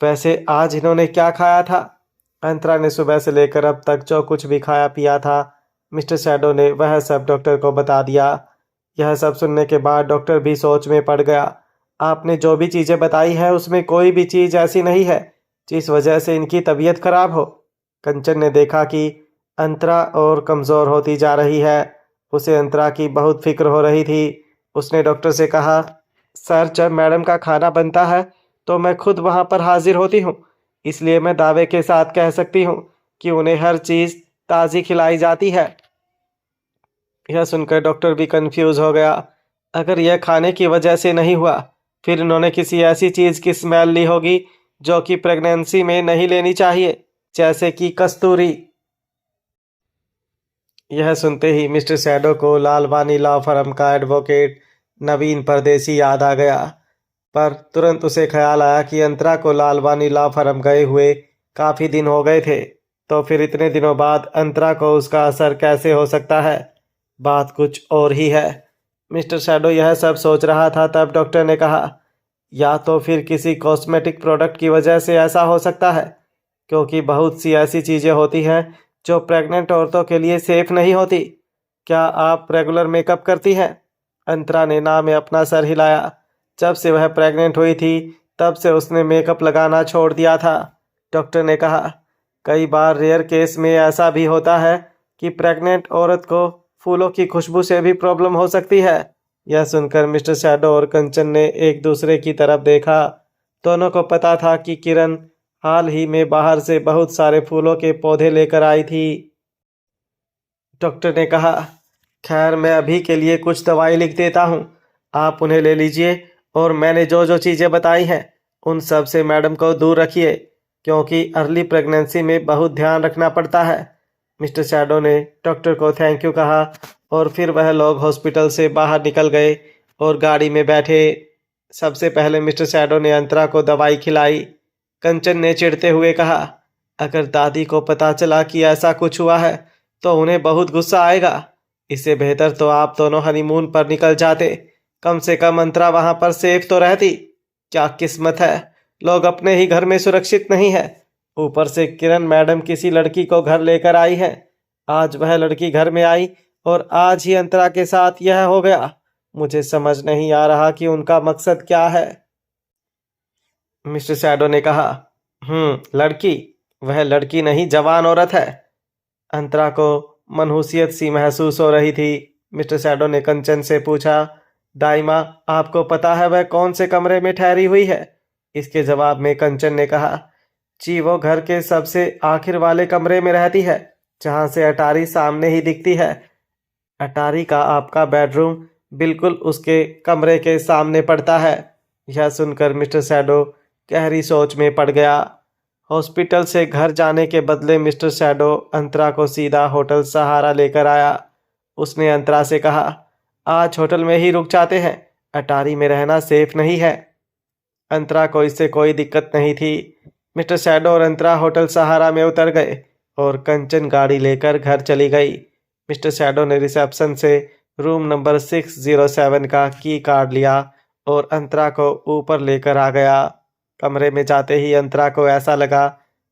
वैसे आज इन्होंने क्या खाया था? अंतरा ने सुबह से लेकर अब तक जो कुछ भी खाया पिया था मिस्टर शैडो ने वह सब डॉक्टर को बता दिया। यह सब सुनने के बाद डॉक्टर भी सोच में पड़ गया। आपने जो भी चीज़ें बताई है उसमें कोई भी चीज़ ऐसी नहीं है जिस वजह से इनकी तबीयत खराब हो। कंचन ने देखा कि अंतरा और कमज़ोर होती जा रही है। उसे अंतरा की बहुत फिक्र हो रही थी। उसने डॉक्टर से कहा, सर, जब मैडम का खाना बनता है तो मैं खुद वहाँ पर हाजिर होती हूँ, इसलिए मैं दावे के साथ कह सकती हूँ कि उन्हें हर चीज़ ताज़ी खिलाई जाती है। यह सुनकर डॉक्टर भी कंफ्यूज हो गया। अगर यह खाने की वजह से नहीं हुआ फिर इन्होंने किसी ऐसी चीज़ की स्मेल ली होगी जो कि प्रेगनेंसी में नहीं लेनी चाहिए, जैसे कि कस्तूरी। यह सुनते ही मिस्टर शैडो को लालवानी लॉ फर्म का एडवोकेट नवीन परदेसी याद आ गया। पर तुरंत उसे ख्याल आया कि अंतरा को लालवानी लॉ फर्म गए हुए काफ़ी दिन हो गए थे, तो फिर इतने दिनों बाद अंतरा को उसका असर कैसे हो सकता है? बात कुछ और ही है। मिस्टर शैडो यह सब सोच रहा था तब डॉक्टर ने कहा, या तो फिर किसी कॉस्मेटिक प्रोडक्ट की वजह से ऐसा हो सकता है, क्योंकि बहुत सी ऐसी चीज़ें होती हैं जो प्रेग्नेंट औरतों के लिए सेफ नहीं होती। क्या आप रेगुलर मेकअप करती हैं? अंतरा ने ना में अपना सर हिलाया। जब से वह प्रेग्नेंट हुई थी तब से उसने मेकअप लगाना छोड़ दिया था। डॉक्टर ने कहा, कई बार रेयर केस में ऐसा भी होता है कि प्रेग्नेंट औरत को फूलों की खुशबू से भी प्रॉब्लम हो सकती है। यह सुनकर मिस्टर शैडो और कंचन ने एक दूसरे की तरफ देखा। दोनों को पता था कि किरण हाल ही में बाहर से बहुत सारे फूलों के पौधे लेकर आई थी। डॉक्टर ने कहा, खैर मैं अभी के लिए कुछ दवाई लिख देता हूँ, आप उन्हें ले लीजिए और मैंने जो जो चीज़ें बताई हैं उन सब से मैडम को दूर रखिए, क्योंकि अर्ली प्रेगनेंसी में बहुत ध्यान रखना पड़ता है। मिस्टर शैडो ने डॉक्टर को थैंक यू कहा और फिर वह लोग हॉस्पिटल से बाहर निकल गए और गाड़ी में बैठे। सबसे पहले मिस्टर शैडो ने अंतरा को दवाई खिलाई। कंचन ने चिढ़ते हुए कहा, अगर दादी को पता चला कि ऐसा कुछ हुआ है तो उन्हें बहुत गुस्सा आएगा। इससे बेहतर तो आप दोनों हनीमून पर निकल जाते, कम से कम अंतरा वहां पर सेफ तो रहती। क्या किस्मत है, लोग अपने ही घर में सुरक्षित नहीं है। ऊपर से किरण मैडम किसी लड़की को घर लेकर आई है। आज वह लड़की घर में आई और आज ही अंतरा के साथ यह हो गया। मुझे समझ नहीं आ रहा कि उनका मकसद क्या है। मिस्टर शैडो ने कहा, लड़की? वह लड़की नहीं, जवान औरत है। अंतरा को मनहूसियत सी महसूस हो रही थी। मिस्टर शैडो ने कंचन से पूछा, दाइमा आपको पता है वह कौन से कमरे में ठहरी हुई है? इसके जवाब में कंचन ने कहा, जी वो घर के सबसे आखिर वाले कमरे में रहती है, जहां से अटारी सामने ही दिखती है। अटारी का आपका बेडरूम बिल्कुल उसके कमरे के सामने पड़ता है। यह सुनकर मिस्टर शैडो गहरी सोच में पड़ गया। हॉस्पिटल से घर जाने के बदले मिस्टर शैडो अंतरा को सीधा होटल सहारा लेकर आया। उसने अंतरा से कहा, आज होटल में ही रुक जाते हैं, अटारी में रहना सेफ नहीं है। अंतरा को इससे कोई दिक्कत नहीं थी। मिस्टर शैडो और अंतरा होटल सहारा में उतर गए और कंचन गाड़ी लेकर घर चली गई। मिस्टर शैडो ने रिसेप्शन से रूम नंबर 607 का की कार्ड लिया और अंतरा को ऊपर लेकर आ गया। कमरे में जाते ही अंतरा को ऐसा लगा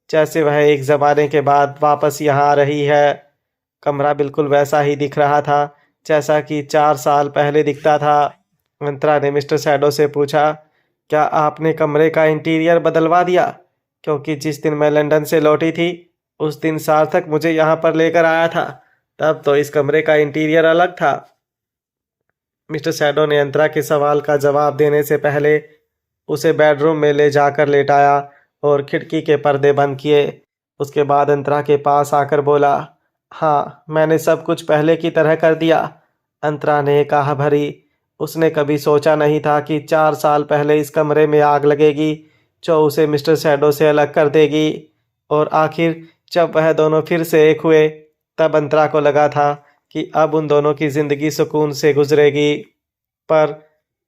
जैसे वह एक ज़माने के बाद वापस यहाँ आ रही है। कमरा बिल्कुल वैसा ही दिख रहा था जैसा कि 4 साल पहले दिखता था। अंतरा ने मिस्टर शैडो से पूछा, क्या आपने कमरे का इंटीरियर बदलवा दिया? क्योंकि जिस दिन मैं लंदन से लौटी थी उस दिन सार्थक मुझे यहाँ पर लेकर आया था, तब तो इस कमरे का इंटीरियर अलग था। मिस्टर शैडो ने अंतरा के सवाल का जवाब देने से पहले उसे बेडरूम में ले जाकर लेटाया और खिड़की के पर्दे बंद किए। उसके बाद अंतरा के पास आकर बोला, हाँ मैंने सब कुछ पहले की तरह कर दिया। अंतरा ने कहा भरी। उसने कभी सोचा नहीं था कि 4 साल पहले इस कमरे में आग लगेगी जो उसे मिस्टर शैडो से अलग कर देगी। और आखिर जब वह दोनों फिर से एक हुए तब अंतरा को लगा था कि अब उन दोनों की जिंदगी सुकून से गुजरेगी। पर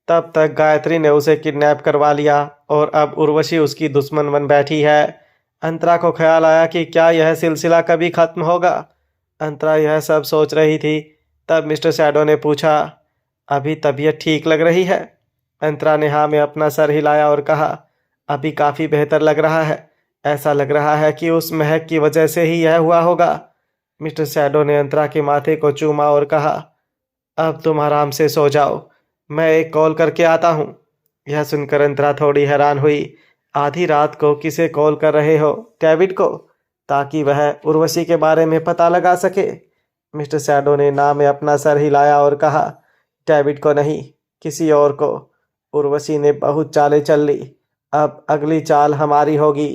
तब तक गायत्री ने उसे किडनैप करवा लिया और अब उर्वशी उसकी दुश्मन बन बैठी है। अंतरा को ख्याल आया कि क्या यह सिलसिला कभी खत्म होगा। अंतरा यह सब सोच रही थी तब मिस्टर शैडो ने पूछा, अभी तबीयत ठीक लग रही है? अंतरा ने हाँ में अपना सर हिलाया और कहा, अभी काफ़ी बेहतर लग रहा है। ऐसा लग रहा है कि उस महक की वजह से ही यह हुआ होगा। मिस्टर शैडो ने अंतरा के माथे को चूमा और कहा, अब तुम आराम से सो जाओ, मैं एक कॉल करके आता हूँ। यह सुनकर अंतरा थोड़ी हैरान हुई। आधी रात को किसे कॉल कर रहे हो? डेविड को, ताकि वह उर्वशी के बारे में पता लगा सके। मिस्टर शैडो ने ना में अपना सर हिलाया और कहा, डेविड को नहीं, किसी और को। उर्वशी ने बहुत चालें चल ली, अब अगली चाल हमारी होगी।